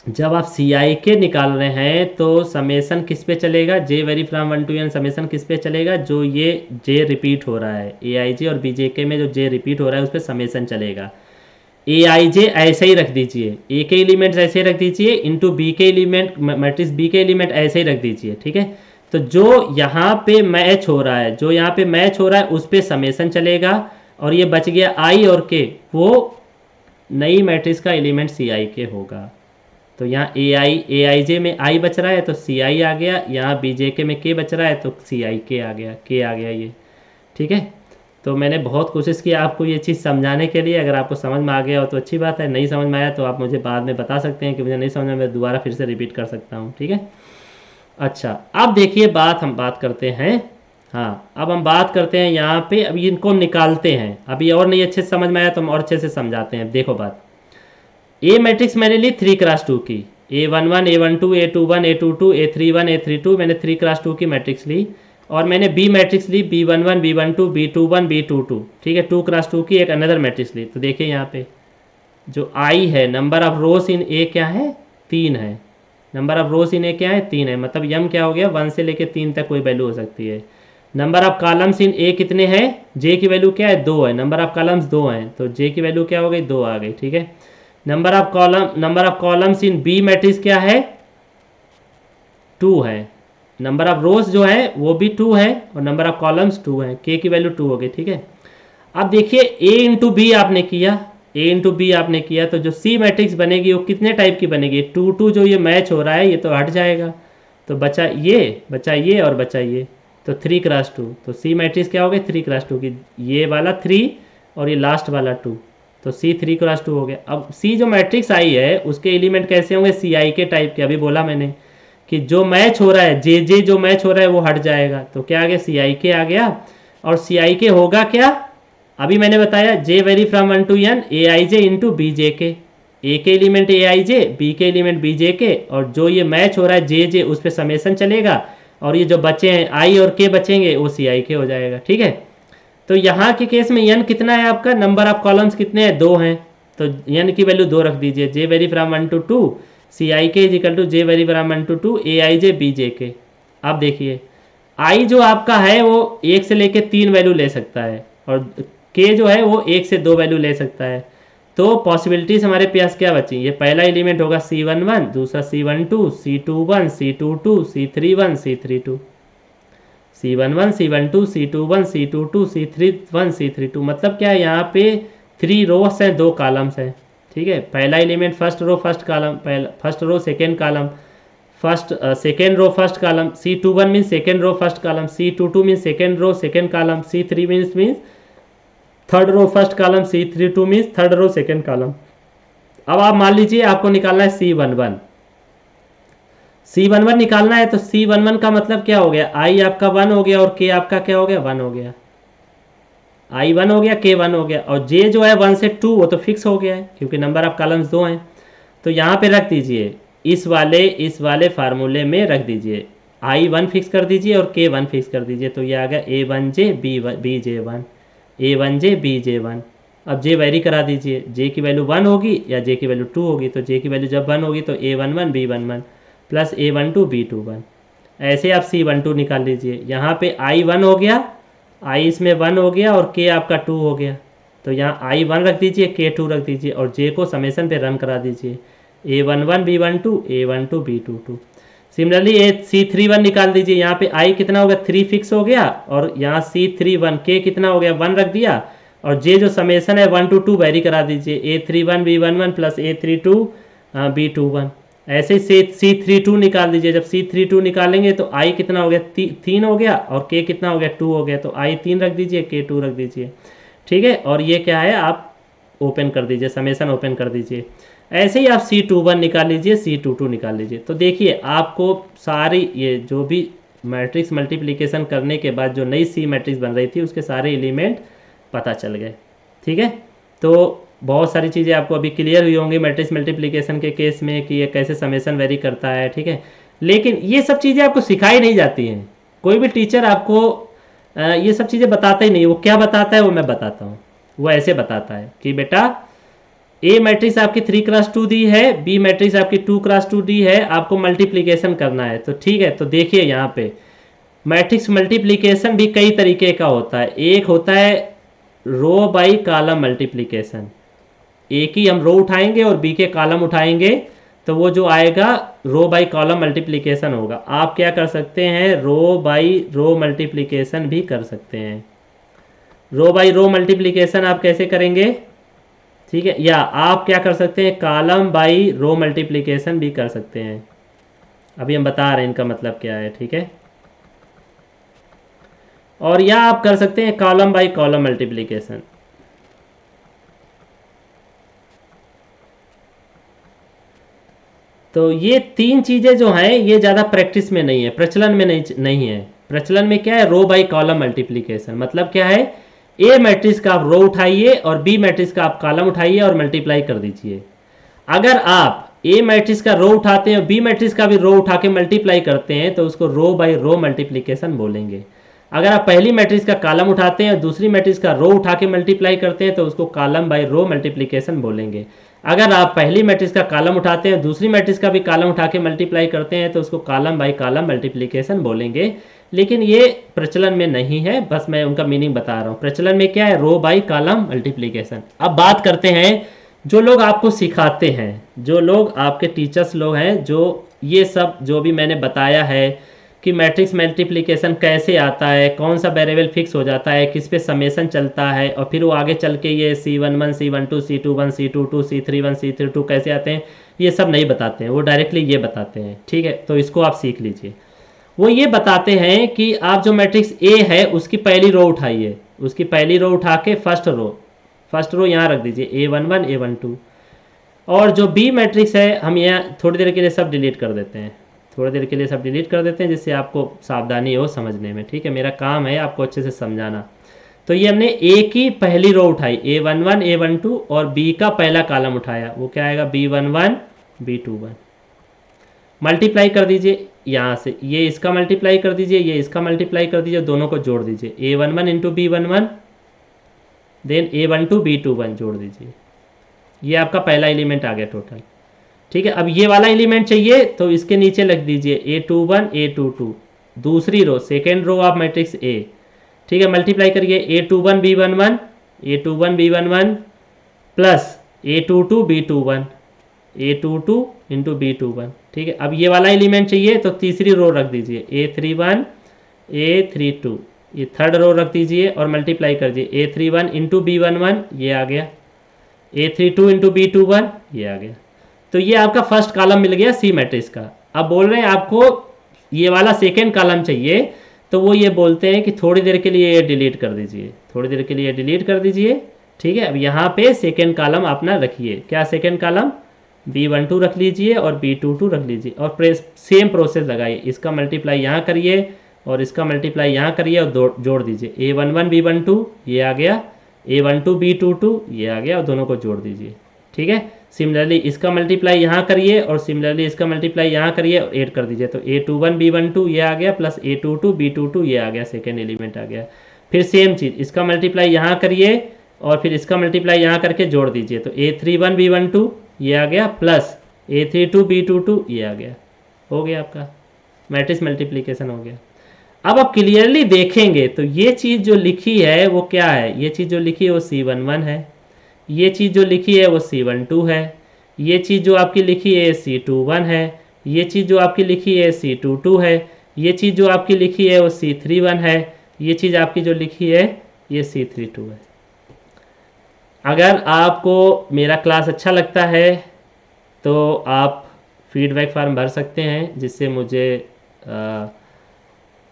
जब आप सी आई के निकाल रहे हैं तो समेसन किस पे चलेगा, J vary from 1 to n summation किस पे चलेगा, जो ये जे रिपीट हो रहा है ए आई जे और बी जे के में जो जे रिपीट हो रहा है उस पर समेसन चलेगा। ए आई जे ऐसे ही रख दीजिए, ए के एलिमेंट्स ऐसे ही रख दीजिए इंटू बी के एलिमेंट मैट्रिक्स बी के एलिमेंट ऐसे ही रख दीजिए। ठीक है, तो जो यहाँ पे मैच हो रहा है, जो यहाँ पे मैच हो रहा है उस पर समेसन चलेगा, और ये बच गया आई और के, वो नई मैट्रिक्स का एलिमेंट सी आई के होगा। तो यहाँ ए आई जे में आई बच रहा है तो सी आई आ गया, यहाँ बी जे के में के बच रहा है तो सी आई के आ गया ये। ठीक है, तो मैंने बहुत कोशिश की आपको ये चीज़ समझाने के लिए। अगर आपको समझ में आ गया हो तो अच्छी बात है, नहीं समझ में आया तो आप मुझे बाद में बता सकते हैं कि मुझे नहीं समझ में, मैं दोबारा फिर से रिपीट कर सकता हूँ। ठीक है, अच्छा अब देखिए हम बात करते हैं, हाँ अब हम बात करते हैं यहाँ पे, अभी इनको निकालते हैं। अभी और नहीं अच्छे से समझ में आया तो हम और अच्छे से समझाते हैं। देखो बात, ए मैट्रिक्स मैंने ली 3x2 की, A11 A12 A21 A22 A31 A32, मैंने 3x2 की मैट्रिक्स ली। और मैंने बी मैट्रिक्स ली B11 B12 B21 B22, ठीक है, 2x2 की एक अनदर मैट्रिक्स ली। तो देखिए यहाँ पे जो आई है, नंबर ऑफ रोज इन ए क्या है, 3 है। नंबर ऑफ रोज इन ए क्या है, 3 है, मतलब यम क्या हो गया, 1 से लेके 3 तक कोई वैल्यू हो सकती है। नंबर ऑफ कॉलम्स इन ए कितने हैं, जे की वैल्यू क्या है, 2 है, नंबर ऑफ कॉलम्स 2 हैं तो जे की वैल्यू क्या हो गई, 2 आ गई। ठीक है, number of columns in B matrix क्या है, 2 है। नंबर ऑफ रोज जो है वो भी 2 है और नंबर ऑफ कॉलम्स 2 है, के की वैल्यू 2 हो गई। ठीक है, अब देखिए ए इंटू बी आपने किया, ए इंटू बी आपने किया तो जो सी मैट्रिक्स बनेगी वो कितने टाइप की बनेगी, 2 जो ये मैच हो रहा है ये तो हट जाएगा, तो बचा ये और बचा ये, तो 3x2, तो सी मैट्रिक्स क्या हो गई 3x2 की, ये वाला 3 और ये लास्ट वाला 2, तो सी 3x2 हो गया। अब सी जो मैट्रिक्स आई है उसके एलिमेंट कैसे होंगे, सी आई के टाइप के। अभी बोला मैंने कि जो मैच हो रहा है, जे जो मैच हो रहा है वो हट जाएगा, तो क्या आ गया, सी आई के आ गया। और सी आई के होगा क्या, अभी मैंने बताया J vary from 1 to n A I J into B J K, A के एलिमेंट ए आई जे, बी के एलिमेंट बी जे के, और जो ये मैच हो रहा है जे उस पर समेसन चलेगा, और ये जो बचे हैं आई और के बचेंगे वो सी आई के हो जाएगा। ठीक है, तो यहाँ के केस में n कितना है आपका, नंबर ऑफ कॉलम्स कितने हैं, 2 हैं, तो n की वैल्यू 2 रख दीजिए। J vary from 1 to 2 c आई के is equal to J vary from 1 to 2 a I J B J k. अब देखिए आई जो आपका है वो 1 से लेके 3 वैल्यू ले सकता है, और के जो है वो 1 से 2 वैल्यू ले सकता है। तो पॉसिबिलिटीज हमारे पास क्या बची, ये पहला एलिमेंट होगा C11, दूसरा C12 C21 C22 C31 C32, C11 C12 C21 C22 C31 C32, मतलब क्या है यहाँ पे 3 रोस हैं 2 कॉलम्स हैं। ठीक है, पहला element first row first column, first row second column, second row first column, C21 means second row first column, C22 means second row second column, C3 means third row first column, C32 means third row second column. अब आप मान लीजिए आपको निकालना है C11 निकालना है, तो C11 का मतलब क्या हो गया, आई आपका 1 हो गया और के आपका क्या हो गया, 1 हो गया, आई 1 हो गया के 1 हो गया, और जे जो है 1 से 2 वो तो फिक्स हो गया है क्योंकि नंबर ऑफ कॉलम्स 2 हैं। तो यहाँ पे रख दीजिए, इस वाले फार्मूले में रख दीजिए, आई 1 फिक्स कर दीजिए और के 1 फिक्स कर दीजिए, तो ये आ गया A1J BJ1, A1J BJ1। अब जे वेरी करा दीजिए, जे की वैल्यू 1 होगी या जे की वैल्यू 2 होगी, तो जे की वैल्यू जब 1 होगी तो A11 B11 plus A12 B21, ऐसे आप C12 निकाल लीजिए। यहाँ पे आई 1 हो गया, आई इसमें 1 हो गया और के आपका 2 हो गया, तो यहाँ आई 1 रख दीजिए के 2 रख दीजिए और जे को समेसन पे रन करा दीजिए, A11 B12 A12 B22। Similarly C31 निकाल दीजिए, यहाँ पे आई कितना हो गया 3 फिक्स हो गया, और यहाँ C31 के कितना हो गया 1 रख दिया, और जे जो समेसन है 1 to 2 वेरी करा दीजिए, A31 B11 plus A32 B21। ऐसे ही C32 निकाल दीजिए, जब C32 निकालेंगे तो आई कितना हो गया 3 हो गया और के कितना हो गया 2 हो गया, तो आई 3 रख दीजिए के 2 रख दीजिए। ठीक है, और ये क्या है आप ओपन कर दीजिए, समेसन ओपन कर दीजिए। ऐसे ही आप C21 निकाल लीजिए, C22 निकाल लीजिए। तो देखिए आपको सारी ये जो भी मैट्रिक्स मल्टीप्लिकेशन करने के बाद जो नई सी मैट्रिक्स बन रही थी उसके सारे एलिमेंट पता चल गए। ठीक है, तो बहुत सारी चीज़ें आपको अभी क्लियर हुई होंगी मैट्रिक्स मल्टीप्लिकेशन के केस में कि ये कैसे समेसन वेरी करता है। ठीक है, लेकिन ये सब चीज़ें आपको सिखाई नहीं जाती हैं, कोई भी टीचर आपको ये सब चीज़ें बताता ही नहीं। वो क्या बताता है वो मैं बताता हूँ, वो ऐसे बताता है कि बेटा ए मैट्रिक्स आपकी 3x2 दी है, बी मैट्रिक्स आपकी 2x2 दी है, आपको मल्टीप्लिकेशन करना है। तो ठीक है, तो देखिए यहाँ पे मैट्रिक्स मल्टीप्लिकेशन भी कई तरीके का होता है। एक होता है रो बाई कॉलम मल्टीप्लिकेशन, ए की हम रो उठाएंगे और बी के कॉलम उठाएंगे, तो वो जो आएगा रो बाई कॉलम मल्टीप्लिकेशन होगा। आप क्या कर सकते हैं, रो बाई रो मल्टीप्लिकेशन भी कर सकते हैं। रो बाई रो मल्टीप्लिकेशन आप कैसे करेंगे, ठीक है, या आप क्या कर सकते हैं, कॉलम बाई रो मल्टीप्लिकेशन भी कर सकते हैं। अभी हम बता रहे हैं इनका मतलब क्या है, ठीक है। और या आप कर सकते हैं कॉलम बाई कॉलम मल्टीप्लिकेशन। तो ये तीन चीज़ें जो हैं ये ज़्यादा प्रैक्टिस में नहीं है, प्रचलन में नहीं है। प्रचलन में क्या है, रो बाई कॉलम मल्टीप्लिकेशन। मतलब क्या है, ए मैट्रिक्स का आप रो उठाइए और बी मैट्रिक्स का आप कॉलम उठाइए और मल्टीप्लाई कर दीजिए। अगर आप ए मैट्रिक्स का रो उठाते हैं और बी मैट्रिक्स का भी रो उठा के मल्टीप्लाई करते हैं तो उसको रो बाई रो मल्टीप्लिकेशन बोलेंगे। अगर आप पहली मैट्रिक्स का कॉलम उठाते हैं और दूसरी मैट्रिक्स का रो उठा के मल्टीप्लाई करते हैं तो उसको कॉलम बाई रो मल्टीप्लिकेशन बोलेंगे। अगर आप पहली मैट्रिक्स का कॉलम उठाते हैं दूसरी मैट्रिक्स का भी कॉलम उठा के मल्टीप्लाई करते हैं तो उसको कॉलम बाई कॉलम मल्टीप्लिकेशन बोलेंगे। लेकिन ये प्रचलन में नहीं है, बस मैं उनका मीनिंग बता रहा हूँ। प्रचलन में क्या है, रो बाई कॉलम मल्टीप्लिकेशन। अब बात करते हैं जो लोग आपको सिखाते हैं, जो लोग आपके टीचर्स लोग हैं, जो ये सब जो भी मैंने बताया है कि मैट्रिक्स मल्टीप्लिकेशन कैसे आता है, कौन सा वेरिएबल फिक्स हो जाता है, किस पे समेशन चलता है, और फिर वो आगे चल के ये C11 C12 C21 C22 C31 C32 कैसे आते हैं, ये सब नहीं बताते हैं। वो डायरेक्टली ये बताते हैं, ठीक है। तो इसको आप सीख लीजिए। वो ये बताते हैं कि आप जो मैट्रिक्स ए है उसकी पहली रो उठाइए, उसकी पहली रो उठा के फर्स्ट रो यहाँ रख दीजिए, A11 A12। और जो बी मैट्रिक्स है हम यहाँ थोड़ी देर के लिए सब डिलीट कर देते हैं, थोड़ी देर के लिए सब डिलीट कर देते हैं जिससे आपको सावधानी हो समझने में, ठीक है। मेरा काम है आपको अच्छे से समझाना। तो ये हमने ए की पहली रो उठाई A11 A12 और बी का पहला कॉलम उठाया, वो क्या आएगा B11 B21। मल्टीप्लाई कर दीजिए यहाँ से, ये इसका मल्टीप्लाई कर दीजिए, ये इसका मल्टीप्लाई कर दीजिए, दोनों को जोड़ दीजिए, A11 into B11 then A12 B21 जोड़ दीजिए। ये आपका पहला एलिमेंट आ गया टोटल, ठीक है। अब ये वाला एलिमेंट चाहिए तो इसके नीचे लिख दीजिए A21 A22, दूसरी row second row of matrix A, ठीक है। मल्टीप्लाई करिए A21 B11 A21 B11 plus A22 B21 A22 into B21, ठीक है। अब ये वाला एलिमेंट चाहिए तो तीसरी रो रख दीजिए A31 A32, ये थर्ड रो रख दीजिए और मल्टीप्लाई कर दीजिए A31 इंटू B11, ये आ गया A32 इंटू B21, ये आ गया। तो ये आपका फर्स्ट कॉलम मिल गया सी मैट्रिक्स का। अब बोल रहे हैं आपको ये वाला सेकेंड कॉलम चाहिए, तो वो ये बोलते हैं कि थोड़ी देर के लिए ये डिलीट कर दीजिए, थोड़ी देर के लिए डिलीट कर दीजिए, ठीक है। अब यहाँ पे सेकेंड कॉलम अपना रखिए, क्या सेकेंड कॉलम B12 रख लीजिए और B22 रख लीजिए और सेम प्रोसेस लगाइए, इसका मल्टीप्लाई यहाँ करिए और इसका मल्टीप्लाई यहाँ करिए और जोड़ दीजिए A11 B12 ये आ गया, A12 B22 ये आ गया और दोनों को जोड़ दीजिए, ठीक है। सिमिलरली इसका मल्टीप्लाई यहाँ करिए और सिमिलरली इसका मल्टीप्लाई यहाँ करिए और ऐड कर दीजिए, तो A21 B12 ये आ गया प्लस A22 B22 ये आ गया, सेकेंड एलिमेंट आ गया। फिर सेम चीज़ इसका मल्टीप्लाई यहाँ करिए और फिर इसका मल्टीप्लाई यहाँ करके जोड़ दीजिए, तो A31 B12 ये आ गया प्लस A32 B22 ये आ गया, हो गया आपका मैट्रिक्स मल्टीप्लिकेशन हो गया। अब आप क्लियरली देखेंगे तो ये चीज़ जो लिखी है वो क्या है, ये चीज़ जो लिखी है वो C11 है, ये चीज़ जो लिखी है वो C12 है, ये चीज़ जो आपकी लिखी है C21 है, ये चीज़ जो आपकी लिखी है C22 है, ये चीज़ जो आपकी लिखी है वो C31 है, ये चीज़ आपकी जो लिखी है ये C32 है। अगर आपको मेरा क्लास अच्छा लगता है तो आप फीडबैक फॉर्म भर सकते हैं, जिससे मुझे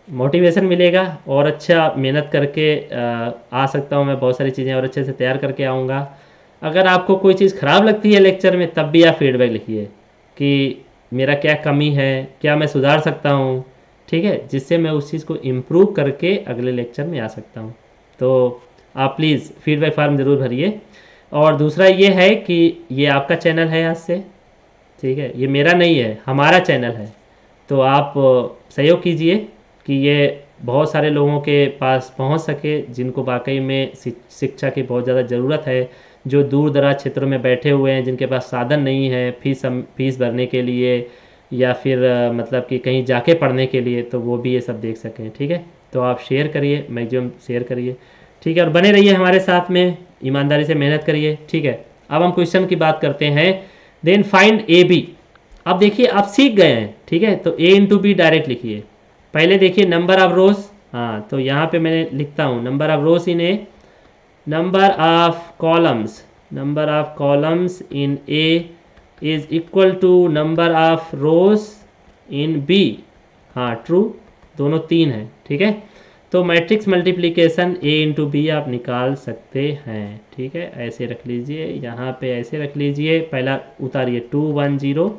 मोटिवेशन मिलेगा और अच्छा मेहनत करके आ सकता हूँ मैं, बहुत सारी चीज़ें और अच्छे से तैयार करके आऊँगा। अगर आपको कोई चीज़ ख़राब लगती है लेक्चर में तब भी आप फीडबैक लिखिए कि मेरा क्या कमी है, क्या मैं सुधार सकता हूँ, ठीक है, जिससे मैं उस चीज़ को इम्प्रूव करके अगले लेक्चर में आ सकता हूँ। तो आप प्लीज़ फीडबैक फॉर्म ज़रूर भरिए। और दूसरा ये है कि ये आपका चैनल है आज से, ठीक है, ये मेरा नहीं है, हमारा चैनल है, तो आप सहयोग कीजिए कि ये बहुत सारे लोगों के पास पहुंच सके जिनको वाकई में शिक्षा की बहुत ज़्यादा ज़रूरत है, जो दूर दराज क्षेत्रों में बैठे हुए हैं, जिनके पास साधन नहीं है फीस भरने के लिए या फिर मतलब कि कहीं जाके पढ़ने के लिए, तो वो भी ये सब देख सकें, ठीक है। तो आप शेयर करिए, मैक्सिमम शेयर करिए, ठीक है, और बने रहिए हमारे साथ में, ईमानदारी से मेहनत करिए, ठीक है। अब हम क्वेश्चन की बात करते हैं। Then find A B. अब देखिए आप सीख गए हैं, ठीक है, तो ए इंटू बी डायरेक्ट लिखिए। पहले देखिए नंबर ऑफ रोज, हाँ, तो यहाँ पे मैंने लिखता हूँ number of rows in A, number of columns number of columns in A is equal to number of rows in B. हाँ ट्रू, दोनों 3 है, ठीक है। तो matrix multiplication A into B आप निकाल सकते हैं, ठीक है। ऐसे रख लीजिए, यहाँ पे ऐसे रख लीजिए, पहला उतारिए 2 1 0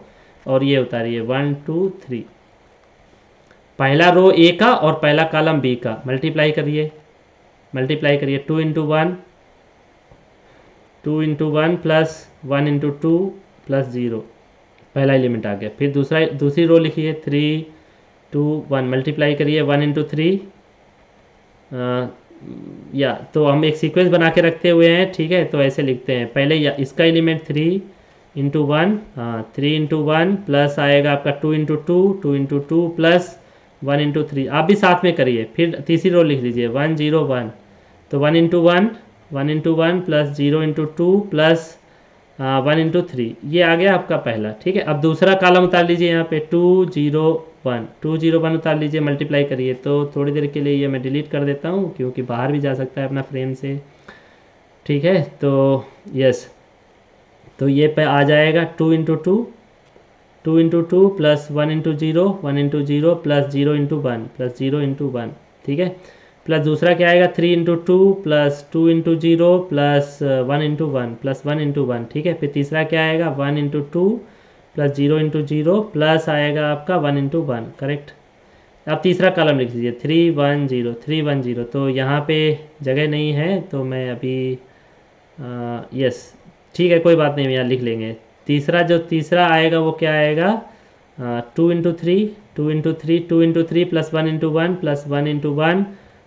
और ये उतारिए 1 2 3। पहला रो ए का और पहला कॉलम बी का मल्टीप्लाई करिए, मल्टीप्लाई करिए 2 into 1, 2 into 1 plus 1 into 2 plus 0, पहला एलिमेंट आ गया। फिर दूसरी रो लिखिए 3 2 1, मल्टीप्लाई करिए 1 इंटू 3। या तो हम एक सीक्वेंस बना के रखते हुए हैं, ठीक है। तो ऐसे लिखते हैं, पहले या इसका एलिमेंट 3 इंटू 1, हाँ 3 इंटू 1 प्लस आएगा आपका 2 इंटू 2, 2 इंटू 2 प्लस 1 इंटू 3। आप भी साथ में करिए। फिर तीसरी रो लिख लीजिए 1 0 1, तो 1 into 1, 1 into 1 plus 0 into 2 plus 1 into 3, ये आ गया आपका पहला, ठीक है। अब दूसरा कॉलम उतार लीजिए, यहाँ पे 2 0 1, 2 0 1 उतार लीजिए, मल्टीप्लाई करिए। तो थोड़ी देर के लिए ये मैं डिलीट कर देता हूँ क्योंकि बाहर भी जा सकता है अपना फ्रेम से, ठीक है। तो यस, तो ये पे आ जाएगा 2 into 2, 2 into 2 plus 1 into 0, 1 into 0 plus 0 into 1 plus 0 into 1, ठीक है। प्लस दूसरा क्या आएगा 3 into 2 plus 2 into 0 plus 1 into 1 plus 1 into 1, ठीक है। फिर तीसरा क्या आएगा 1 इंटू 2 प्लस 0 इंटू 0 प्लस आएगा आपका 1 इंटू 1, करेक्ट। अब तीसरा कॉलम लिख लीजिए 3 1 0 3 1 0। तो यहाँ पे जगह नहीं है तो मैं अभी यस ठीक है, कोई बात नहीं, यहाँ लिख लेंगे। तीसरा आएगा वो क्या आएगा 2 into 3, 2 into 3, 2 into 3 plus 1 into 1 plus 1 into 1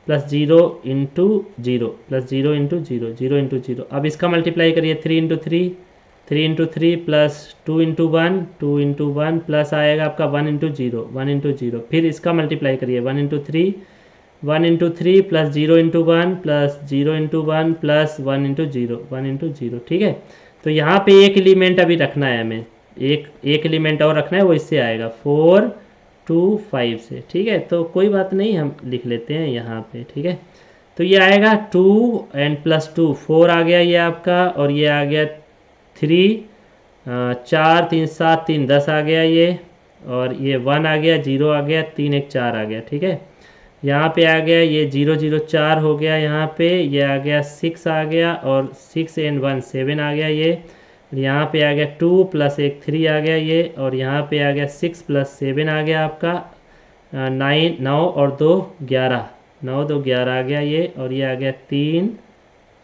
plus 0 into 0 plus 0 into 0, 0 into 0। अब इसका मल्टीप्लाई करिए 3 into 3, 3 into 3 plus 2 into 1, 2 into 1 plus आएगा आपका 1 इंटू 0, 1 इंटू 0। फिर इसका मल्टीप्लाई करिए 1 into 3, 1 into 3 plus 0 into 1 plus 0 into 1 plus 1 into 0, 1 into 0, ठीक है। तो यहाँ पे एक एलिमेंट अभी रखना है हमें, एक एलिमेंट और रखना है, वो इससे आएगा 4 2 5 से, ठीक है। तो कोई बात नहीं, हम लिख लेते हैं यहाँ पे, ठीक है। तो ये आएगा 2 एंड प्लस 2 4 आ गया ये आपका, और ये आ गया 3 4 3 7 3 10 आ गया ये, और ये 1 आ गया, 0 आ गया, 3 1 4 आ गया, ठीक है। यहाँ पे आ गया ये 0 0 4 हो गया, यहाँ पे ये आ गया 6 आ गया, और 6 एंड 1 7 आ गया ये। यहाँ पे आ गया 2 प्लस 1 3 आ गया ये, और यहाँ पे आ गया 6 प्लस 7 आ गया आपका 9 और 2 11, 9 2 11 आ गया ये, और ये आ गया 3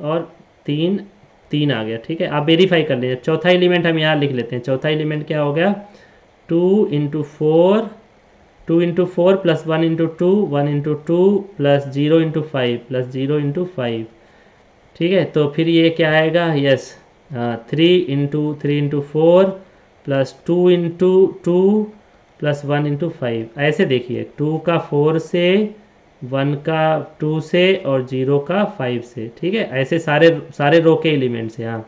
और 3 3 आ गया, ठीक है। आप वेरीफाई कर लीजिए। चौथा एलिमेंट हम यहाँ लिख लेते हैं। चौथा एलिमेंट क्या हो गया 2 into 4, 2 into 4 plus 1 into 2, 1 into 2 plus 0 into 5 plus 0 into 5, ठीक है। तो फिर ये क्या आएगा, yes 3 into 4 plus 2 into 2 plus 1 into 5। ऐसे देखिए 2 का 4 से, 1 का 2 से, और 0 का 5 से, ठीक है। ऐसे सारे रो के एलिमेंट्स हैं। हाँ,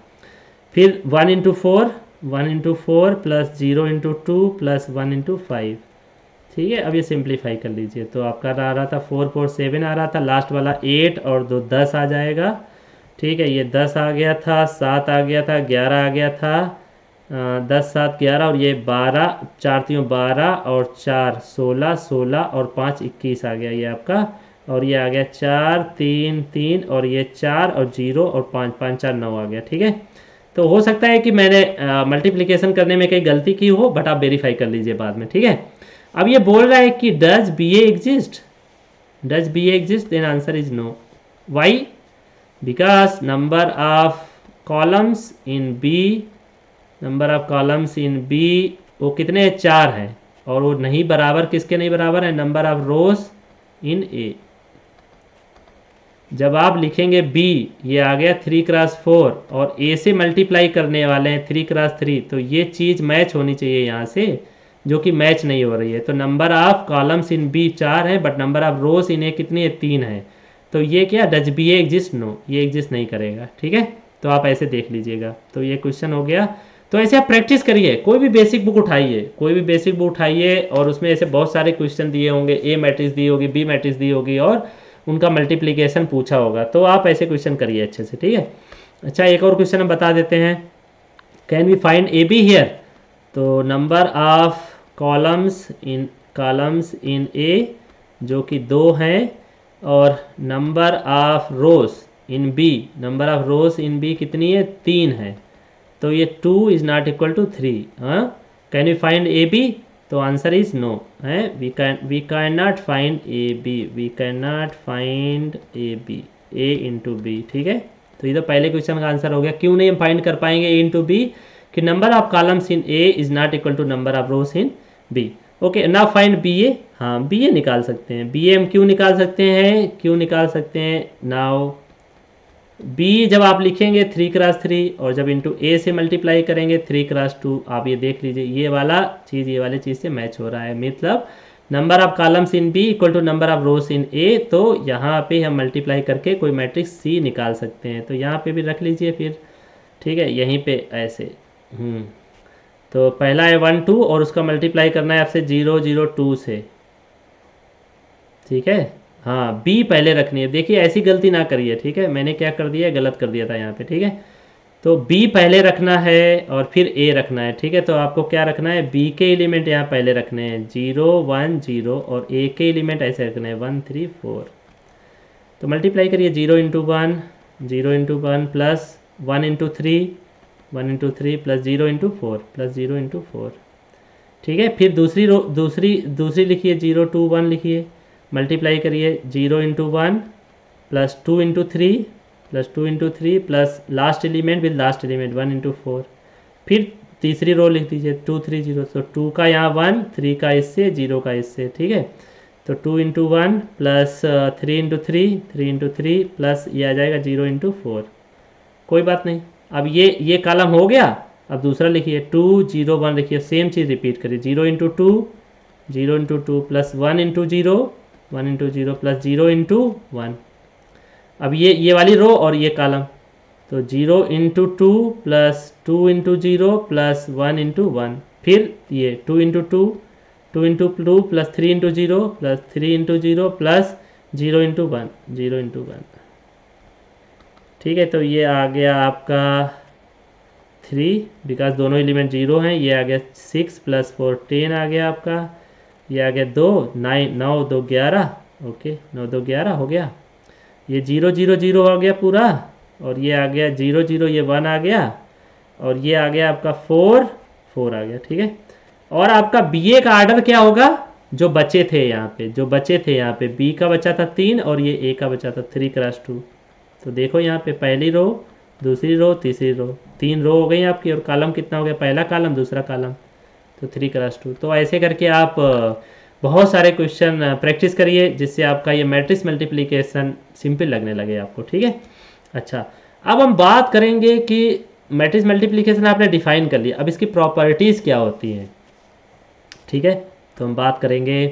फिर 1 into 4, 1 into 4 plus 0 into 2 plus 1 into 5, ठीक है। अब ये सिंप्लीफाई कर लीजिए। तो आपका आ रहा था 4 4 7 आ रहा था, लास्ट वाला 8 और 2 10 आ जाएगा, ठीक है। ये 10 आ गया था, 7 आ गया था, 11 आ गया था, 10 7 11, और ये 12 4 3 12 और 4 16, 16 और 5 21 आ गया ये आपका, और ये आ गया 4 3 3, और ये 4 और 0 और 5 5 4 9 आ गया, ठीक है। तो हो सकता है कि मैंने मल्टीप्लिकेशन करने में कहीं गलती की हो, बट आप वेरीफाई कर लीजिए बाद में, ठीक है। अब ये बोल रहा है कि does B A exist, does B A exist, then answer is no. Why? Because number of columns in B, number of columns in B वो कितने 4 हैं, और वो नहीं बराबर, किसके नहीं बराबर है, नंबर ऑफ रोज इन ए। जब आप लिखेंगे बी, ये आ गया 3 क्रॉस 4, और ए से मल्टीप्लाई करने वाले हैं 3 क्रॉस 3, तो ये चीज़ मैच होनी चाहिए यहाँ से, जो कि मैच नहीं हो रही है। तो number of columns in B 4 है, but number of rows in A कितनी है 3 है। तो ये क्या, does B A exist, no, ये एग्जिस्ट नहीं करेगा, ठीक है। तो आप ऐसे देख लीजिएगा। तो ये क्वेश्चन हो गया। तो ऐसे आप प्रैक्टिस करिए, कोई भी बेसिक बुक उठाइए, कोई भी बेसिक बुक उठाइए, और उसमें ऐसे बहुत सारे क्वेश्चन दिए होंगे, ए मैट्रिक्स दी होगी, बी मैट्रिक्स दी होगी, और उनका मल्टीप्लिकेशन पूछा होगा। तो आप ऐसे क्वेश्चन करिए अच्छे से, ठीक है। अच्छा, एक और क्वेश्चन हम बता देते हैं। Can we find A B here? तो number of columns in A जो कि 2 हैं, और number of rows in B, number of rows in B कितनी है? 3 है। तो ये 2 इज नॉट इक्वल टू 3। हाँ, can you find A B? तो आंसर इज नो है। We can not find A B, we can not find A B, A into B. ठीक है, तो ये तो पहले क्वेश्चन का आंसर हो गया। क्यों नहीं हम फाइंड कर पाएंगे ए इंटू बी? कि number of columns in A is not equal to number of rows in B. Okay, now find B A. हाँ, बी ए निकाल सकते हैं। बी ए हम क्यों निकाल सकते हैं? क्यों निकाल सकते हैं? नाउ बी जब आप लिखेंगे 3x3, और जब इंटू ए से मल्टीप्लाई करेंगे 3x2, आप ये देख लीजिए ये वाला चीज़ ये वाली चीज़ से मैच हो रहा है। मतलब number of columns in B equal to number of rows in A. तो यहाँ पे हम मल्टीप्लाई करके कोई मैट्रिक्स सी निकाल सकते हैं। तो यहाँ पे भी रख लीजिए फिर। ठीक है, यहीं पे ऐसे। तो पहला है 1 2, और उसका मल्टीप्लाई करना है आपसे 0 0 2 से। ठीक है, हाँ, बी पहले रखनी है। देखिए ऐसी गलती ना करिए। ठीक है, मैंने क्या कर दिया, गलत कर दिया था यहाँ पे। ठीक है, तो बी पहले रखना है और फिर ए रखना है। ठीक है, तो आपको क्या रखना है? बी के एलिमेंट यहाँ पहले रखने हैं 0 1 0, और ए के एलिमेंट ऐसे रखने हैं 1 3 4। तो मल्टीप्लाई करिए 0 into 1, 0 into 1 plus 1 into 3, 1 into 3 plus 0 into 4 plus 0 into 4। ठीक है, फिर दूसरी लिखिए 0 2 1 लिखिए। मल्टीप्लाई करिए 0 into 1 plus 2 into 3 plus 2 into 3 plus last element with last element 1 into 4। फिर तीसरी रो लिख दीजिए 2 3 0। तो 2 का यहाँ 1, 3 का इससे, 0 का इससे। ठीक है, तो 2 into 1 plus 3 into 3, 3 into 3 plus ये आ जाएगा 0 इंटू 4। कोई बात नहीं, अब ये कॉलम हो गया। अब दूसरा लिखिए 2 0 1 लिखिए, सेम चीज़ रिपीट करिए 0 into 2, 0 into 2 plus 1 into 0, 1 into 0 plus 0 into 1। अब ये वाली रो और ये कॉलम, तो 0 into 2 plus 2 into 0 plus 1 into 1। फिर ये 2 into 2, 2 into 2 plus 3 into 0 plus 3 into 0 plus 0 into 1, 0 into 1। ठीक है, तो ये आ गया आपका 3, बिकॉज दोनों एलिमेंट 0 हैं। ये आ गया 6 प्लस 4 10 आ गया आपका। ये आ गया 2 9 9 2 11। ओके, 9 2 11 हो गया। ये 0 0 0 हो गया पूरा, और ये आ गया 0 0, ये 1 आ गया, और ये आ गया आपका 4 4 आ गया। ठीक है, और आपका बी ए का ऑर्डर क्या होगा? जो बचे थे यहाँ पे, जो बचे थे यहाँ पे, बी का बचा था 3 और ये ए का बचा था 3x2। तो देखो यहाँ पे पहली रो, दूसरी रो, तीसरी रो, 3 रो हो गई आपकी। और कॉलम कितना हो गया? पहला कॉलम, दूसरा कॉलम, तो 3x2। तो ऐसे करके आप बहुत सारे क्वेश्चन प्रैक्टिस करिए, जिससे आपका ये मैट्रिक्स मल्टीप्लिकेशन सिंपल लगने लगे आपको। ठीक है, अच्छा, अब हम बात करेंगे कि मैट्रिक्स मल्टीप्लिकेशन आपने डिफाइन कर लिया, अब इसकी प्रॉपर्टीज़ क्या होती हैं। ठीक है, तो हम बात करेंगे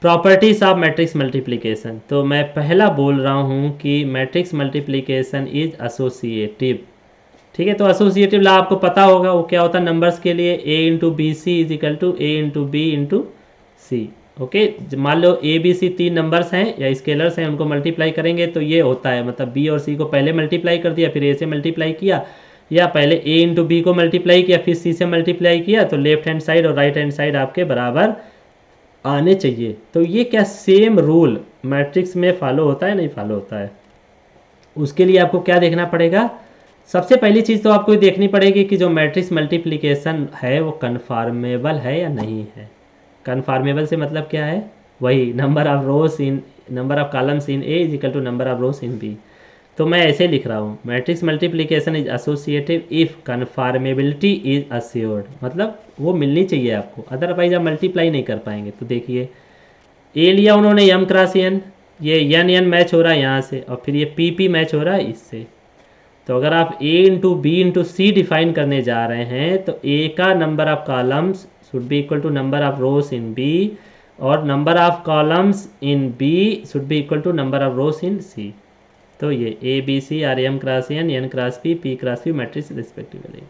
प्रॉपर्टीज ऑफ मैट्रिक्स मल्टीप्लिकेशन। तो मैं पहला बोल रहा हूँ कि मैट्रिक्स मल्टीप्लिकेशन इज एसोसिएटिव। ठीक है, तो एसोसिएटिव लॉ आपको पता होगा वो क्या होता है नंबर्स के लिए। A into B C is equal to A into B into C. Okay, मान लो ए बी सी 3 नंबर्स हैं या स्केलर्स हैं, उनको मल्टीप्लाई करेंगे तो ये होता है। मतलब बी और सी को पहले मल्टीप्लाई कर दिया, फिर ए से मल्टीप्लाई किया, या पहले ए इंटू बी को मल्टीप्लाई किया, फिर सी से मल्टीप्लाई किया, तो लेफ्ट हैंड साइड और राइट हैंड साइड आपके बराबर आने चाहिए। तो ये क्या सेम रूल मैट्रिक्स में फॉलो होता है? नहीं फॉलो होता है। उसके लिए आपको क्या देखना पड़ेगा? सबसे पहली चीज़ तो आपको देखनी पड़ेगी कि जो मैट्रिक्स मल्टीप्लिकेशन है वो कन्फॉर्मेबल है या नहीं है। कन्फॉर्मेबल से मतलब क्या है? वही number of rows in, number of columns in A is equal to number of rows in B. तो मैं ऐसे लिख रहा हूँ, matrix multiplication is associative if conformability is assured. मतलब वो मिलनी चाहिए आपको, अदरवाइज आप मल्टीप्लाई नहीं कर पाएंगे। तो देखिए ए लिया उन्होंने एम क्रॉस एन, ये एन एन मैच हो रहा है यहाँ से, और फिर ये पी पी मैच हो रहा है इससे। तो अगर आप A into B into C define करने जा रहे हैं, तो ए का number of columns should be equal to number of rows in B, और number of columns in B should be equal to number of rows in C. तो ये A B C are M cross N cross P cross P matrix respectively.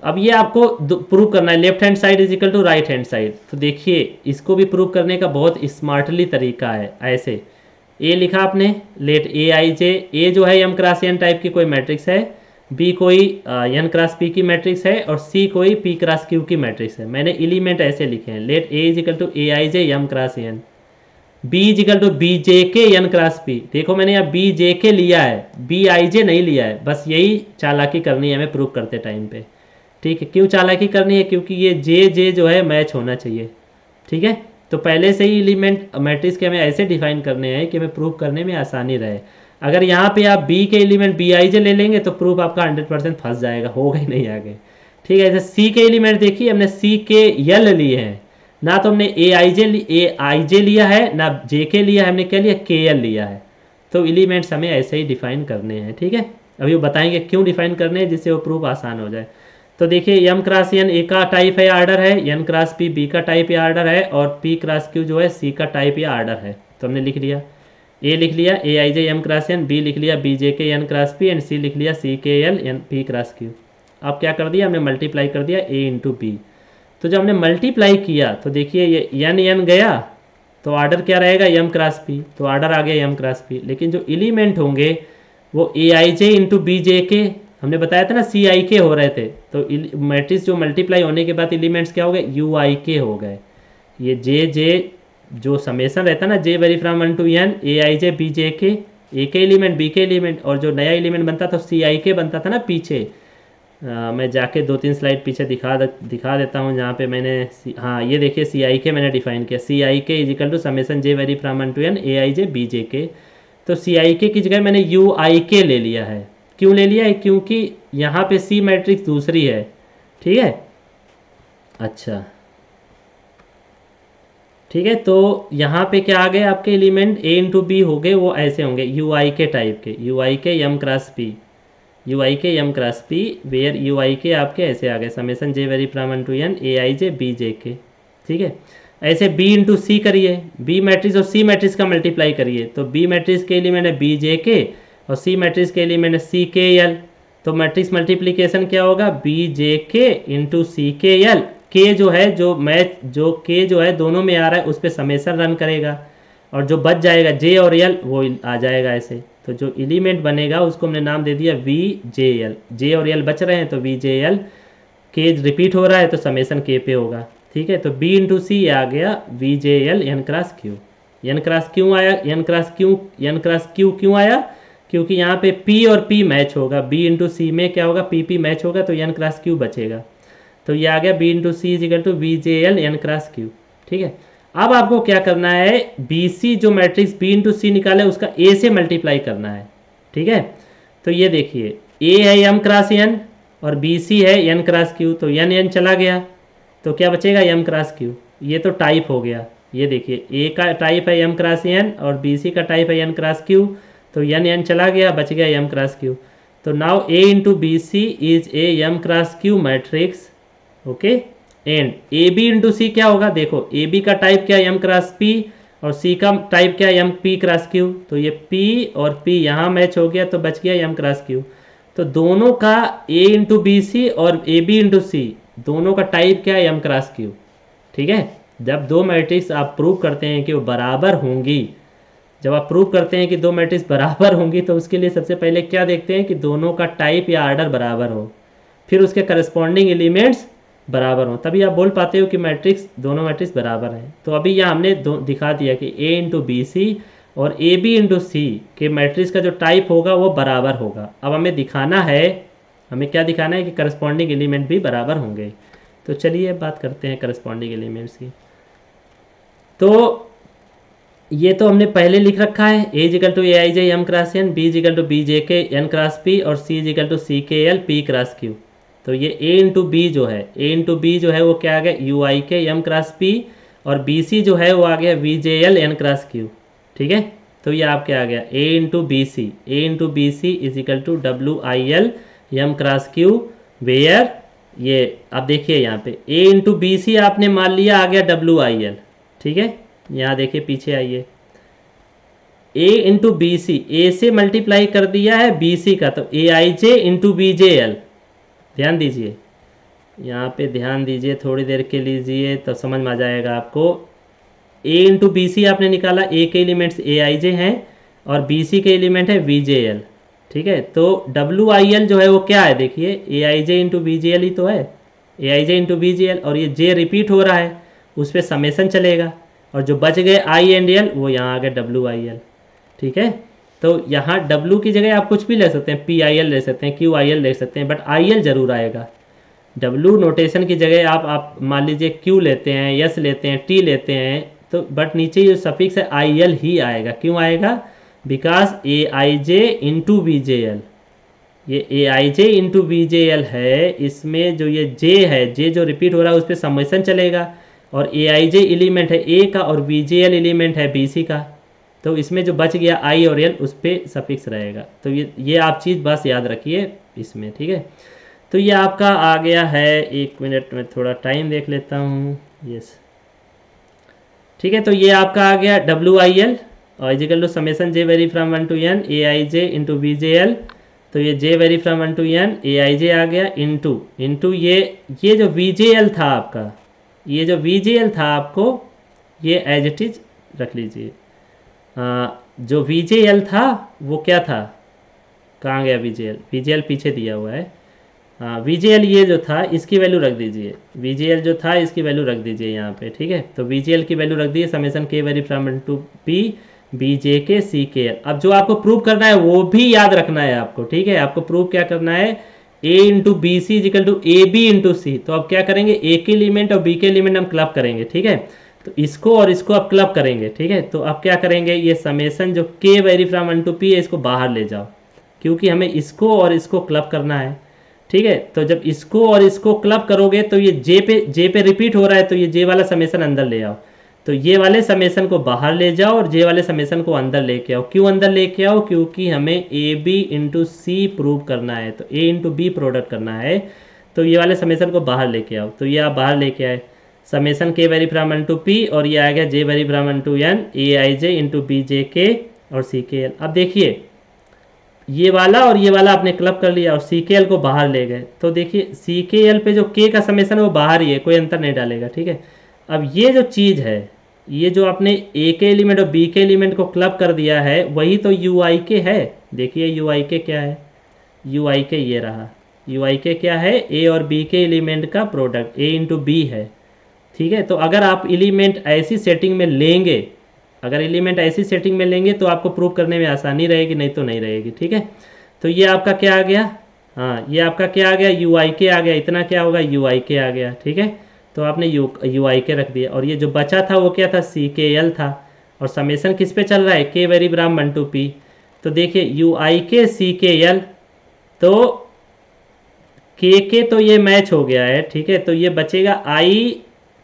अब ये आपको प्रूव करना है left hand side is equal to right hand side. तो देखिए इसको भी प्रूव करने का बहुत स्मार्टली तरीका है। ऐसे ए लिखा आपने, late A I J, A जो है एम क्रॉस एन टाइप की कोई मैट्रिक्स है, बी कोई एन क्रॉस पी की मैट्रिक्स है, और सी कोई पी क्रॉस क्यू की मैट्रिक्स है। मैंने एलिमेंट ऐसे लिखे हैं, let A is equal to A I J M cross N, B is equal to B J के एन क्रॉस पी। देखो मैंने यहाँ बी जे के लिया है, बी आई जे नहीं लिया है, बस यही चालाकी करनी है हमें प्रूव करते टाइम पे। ठीक है, क्यों चालाकी करनी है, क्योंकि ये जे जे जो है मैच होना चाहिए। ठीक है, तो पहले से ही एलिमेंट मैट्रिक्स के हमें ऐसे डिफाइन करने हैं कि हमें प्रूव करने में आसानी रहे। अगर यहाँ पे आप बी के एलिमेंट बी आई जे ले लेंगे तो प्रूफ आपका 100% फंस जाएगा, होगा ही नहीं आगे। ठीक है, जैसे सी के एलिमेंट देखिए, हमने सी के यल लिए हैं, ना तो हमने ए आई जे लिया है, ना जे के लिया है, हमने क्या लिया, के एल लिया है। तो एलिमेंट्स हमें ऐसे ही डिफाइन करने हैं। ठीक है, अभी वो बताएंगे क्यों डिफाइन करने हैं, जिससे वो प्रूफ आसान हो जाए। तो देखिए एम क्रॉस एन ए का टाइप है या आर्डर है, एन क्रॉस पी बी का टाइप या आर्डर है, और पी क्रॉस क्यू जो है सी का टाइप या आर्डर है। तो हमने लिख लिया, ए लिख लिया ए आई जे एम क्रॉस एन, बी लिख लिया बी जे के N cross p, and C लिख लिया c k l n p cross q. अब क्या कर दिया हमने, मल्टीप्लाई कर दिया ए इंटू बी। तो जब हमने मल्टीप्लाई किया तो देखिए ये एन एन गया, तो आर्डर क्या रहेगा, एम क्रॉस पी, तो आर्डर आ गया एम क्रॉस पी। लेकिन जो एलिमेंट होंगे वो ए आई जे इंटू बी जे के, हमने बताया था ना सी आई के हो रहे थे, तो मैट्रिक्स जो मल्टीप्लाई होने के बाद एलिमेंट्स क्या हो गए, यू आई के हो गए। ये जे जे जो समेसन रहता ना, J vary from 1 to N A I J B J K, A के एलिमेंट बी के एलिमेंट, और जो नया एलिमेंट बनता था सी आई के बनता था ना पीछे। मैं जाके 2-3 स्लाइड पीछे दिखा देता हूँ, जहाँ पे मैंने हाँ ये देखिए सी आई के मैंने डिफाइन किया, सी आई के is equal to summation J vary from 1 to N A I J B J k. तो सी आई के की जगह मैंने यू आई के ले लिया है। क्यों ले लिया है, क्योंकि यहाँ पे सी मैट्रिक्स दूसरी है। ठीक है, अच्छा ठीक है, तो यहाँ पे क्या आ गए आपके एलिमेंट ए इंटू बी हो गए, वो ऐसे होंगे यू आई के टाइप के, U I K M cross P, U I K M cross P, where U I K आपके ऐसे आ गए, summation J vary from 1 to N A I J B J K. ठीक है, ऐसे बी इंटू सी करिए, बी मैट्रिक्स और सी मैट्रिक्स का मल्टीप्लाई करिए, तो बी मैट्रिक्स के एलिमेंट है बी जे के, और सी मैट्रिक्स के एलिमेंट है सी के एल। तो मैट्रिक्स मल्टीप्लीकेशन क्या होगा, बी जे के इंटू सी के एल। के जो है जो के जो है दोनों में आ रहा है उस पर समेसन रन करेगा, और जो बच जाएगा जे और एल वो आ जाएगा ऐसे। तो जो एलिमेंट बनेगा उसको हमने नाम दे दिया वी जे एल, जे और एल बच रहे हैं तो वी जे एल, के रिपीट हो रहा है तो समेसन के पे होगा। ठीक है, तो बी इंटू सी आ गया we J L N cross q. N cross क्यों आया, एन क्रॉस क्यू क्यों आया, क्योंकि यहाँ पे P और P मैच होगा, B इंटू सी में क्या होगा, PP मैच होगा, तो एन क्रॉस क्यू बचेगा। तो ये आ गया B into C is equal to v J L N cross Q. ठीक है, अब आपको क्या करना है, बी सी जो मैट्रिक्स B इंटू सी निकाले उसका A से मल्टीप्लाई करना है। ठीक है, तो ये देखिए A है एम क्रॉस एन और बी सी है एन क्रॉस क्यू, तो एन एन चला गया, तो क्या बचेगा एम क्रॉस क्यू। ये तो टाइप हो गया, ये देखिए ए का टाइप है एम क्रॉस एन और बी सी का टाइप है एन क्रॉस क्यू, तो एन एन चला गया, बच गया एम क्रॉस क्यू। तो now A into B C is a M cross Q matrix. Okay, and A B into C क्या होगा, देखो ए बी का टाइप क्या एम क्रॉस पी और सी का टाइप क्या एम पी क्रॉस क्यू, तो ये पी और पी यहाँ मैच हो गया तो बच गया एम क्रॉस क्यू। तो दोनों का ए इंटू बी सी और ए बी इंटू सी दोनों का टाइप क्या है, एम क्रॉस क्यू। ठीक है, जब दो मैट्रिक्स आप प्रूव करते हैं कि वो बराबर होंगी, जब आप प्रूव करते हैं कि दो मैट्रिक्स बराबर होंगी तो उसके लिए सबसे पहले क्या देखते हैं कि दोनों का टाइप या आर्डर बराबर हो, फिर उसके करस्पॉन्डिंग एलिमेंट्स बराबर हो, तभी आप बोल पाते हो कि मैट्रिक्स दोनों मैट्रिक्स बराबर हैं। तो अभी यहाँ हमने दिखा दिया कि ए इंटू बी सी और ए बी इंटू सी के मैट्रिक्स का जो टाइप होगा वो बराबर होगा। अब हमें दिखाना है, हमें क्या दिखाना है कि करस्पॉन्डिंग एलिमेंट भी बराबर होंगे। तो चलिए बात करते हैं करस्पॉन्डिंग एलिमेंट्स की। तो ये तो हमने पहले लिख रखा है, A is equal to A I J M cross N, B is equal to B J के एन क्रॉस पी और सी equal to C k L P cross Q. तो ये ए इंटू बी जो है, ए इंटू बी जो है वो क्या आ गया, U I K M cross P, और बी सी जो है वो आ गया we J L N cross Q. ठीक है, तो ये आपके आ गया A into B C, A into B C equal to W I L M cross Q, where ये आप देखिए यहाँ पे ए इंटू बी सी आपने मान लिया आ गया डब्ल्यू आई एल। ठीक है, यहाँ देखिए पीछे आइए, ए इंटू बी सी, ए से मल्टीप्लाई कर दिया है बी सी का, तो A I J into B J L. ध्यान दीजिए, यहाँ पे ध्यान दीजिए, थोड़ी देर के लीजिए तो समझ में आ जाएगा आपको। ए इंटू बी सी आपने निकाला, ए के एलिमेंट्स ए आई जे हैं और बी सी के एलिमेंट है वी जे एल। ठीक है, तो डब्ल्यू आई एल जो है वो क्या है, देखिए ए आई जे इंटू बी जे एल ही तो है, ए आई जे इंटू बी जे एल, और ये जे रिपीट हो रहा है, उस पर समेसन चलेगा, और जो बच गए आई एंड एल वो यहाँ आ गया डब्ल्यू आई एल। ठीक है, तो यहाँ डब्ल्यू की जगह आप कुछ भी ले सकते हैं, पी आई एल ले सकते हैं, क्यू आई एल ले सकते हैं, बट आई एल जरूर आएगा। डब्ल्यू नोटेशन की जगह आप मान लीजिए क्यू लेते हैं, यस लेते हैं, टी लेते हैं, तो बट नीचे जो सफिक्स है आई एल ही आएगा। क्यों आएगा? Because a I J into B J l, ये a I J into B J l है, इसमें जो ये जे है, जे जो रिपीट हो रहा है उस पर समेसन चलेगा, और ए आई जे एलिमेंट है ए का और बी जे एल एलिमेंट है बी सी का, तो इसमें जो बच गया आई और एल उस पर सफिक्स रहेगा। तो ये आप चीज़ बस याद रखिए इसमें। ठीक है, तो ये आपका आ गया है, 1 मिनट में थोड़ा टाइम देख लेता हूँ। यस, ठीक है, तो ये आपका आ गया डब्ल्यू आई एल और equal to summation J vary from 1 to N A I J into B J L. तो ये J vary from 1 to N A I J आ गया इंटू ये जो वी जे एल था आपका, ये जो वी जे एल था आपको ये एज इट इज रख लीजिए। जो वी जे एल था वो क्या था, कहाँ गया we J l? V J l पीछे दिया हुआ है। वी जे एल ये जो था इसकी वैल्यू रख दीजिए, वी जे एल जो था इसकी वैल्यू रख दीजिए यहाँ पे। ठीक है, तो वी जे एल की वैल्यू रख दीजिए summation k vary from 1 to p b J k c k L. अब जो आपको प्रूव करना है वो भी याद रखना है आपको। ठीक है, आपको प्रूव क्या करना है, A into B C equal to A B into C. तो अब क्या करेंगे, ए के एलिमेंट और बी के एलिमेंट हम क्लब करेंगे। ठीक है, तो इसको और इसको आप क्लब करेंगे। ठीक है, तो अब क्या करेंगे, ये समेसन जो के वेरी फ्रॉम 1 टू पी है इसको बाहर ले जाओ, क्योंकि हमें इसको और इसको क्लब करना है। ठीक है, तो जब इसको और इसको क्लब करोगे तो ये जे पे रिपीट हो रहा है, तो ये जे वाला समेसन अंदर ले आओ, तो ये वाले समेसन को बाहर ले जाओ और जे वाले समेसन को अंदर लेके आओ। क्यों अंदर लेके आओ? क्योंकि हमें A B into C prove करना है, तो ए इंटू बी प्रोडक्ट करना है, तो ये वाले समेसन को बाहर लेके आओ। तो ये आप बाहर लेके आए, summation k vary from 1 to P, और ये आ गया J vary from 1 to N A I J into B J K और सी के एल। अब देखिए ये वाला और ये वाला आपने क्लब कर लिया और सी के एल को बाहर ले गए, तो देखिए सी के एल पे जो के का समेसन है वो बाहर ही है, कोई अंतर नहीं डालेगा। ठीक है, अब ये जो चीज़ है, ये जो आपने ए के एलिमेंट और बी के एलिमेंट को क्लब कर दिया है वही तो यू आई के है। देखिए यू आई के क्या है, यू आई के ये रहा, यू आई के क्या है, ए और बी के एलिमेंट का प्रोडक्ट, ए इंटू बी है। ठीक है, तो अगर आप एलिमेंट ऐसी सेटिंग में लेंगे, अगर एलिमेंट ऐसी सेटिंग में लेंगे तो आपको प्रूव करने में आसानी रहेगी, नहीं तो नहीं रहेगी। ठीक है, तो ये आपका क्या आ गया, हाँ ये आपका क्या आ गया, यू आई के आ गया, इतना क्या होगा, यू आई के आ गया। ठीक है, तो आपने यू आई के रख दिया, और ये जो बचा था वो क्या था, सी के एल था, और समेसन किस पे चल रहा है, के वेरी ब्राम 1 टू पी। तो देखिए यू आई के सी के एल, तो के तो ये मैच हो गया है। ठीक है, तो ये बचेगा आई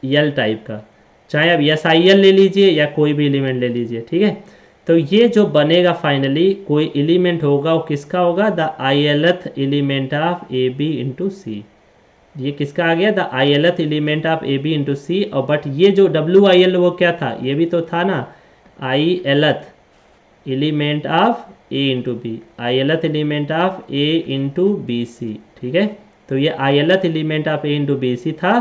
एल टाइप का, चाहे आप एस आई एल ले लीजिए या कोई भी एलिमेंट ले लीजिए। ठीक है, तो ये जो बनेगा फाइनली कोई एलिमेंट होगा वो किसका होगा, the I lth element of A B into C. ये किसका आ गया, the I lth element of A B into C. और बट ये जो डब्ल्यू आई एल वो क्या था, ये भी तो था ना, I lth element of A into B, I lth element of A into B C. ठीक है, तो ये I lth element of A into B C था,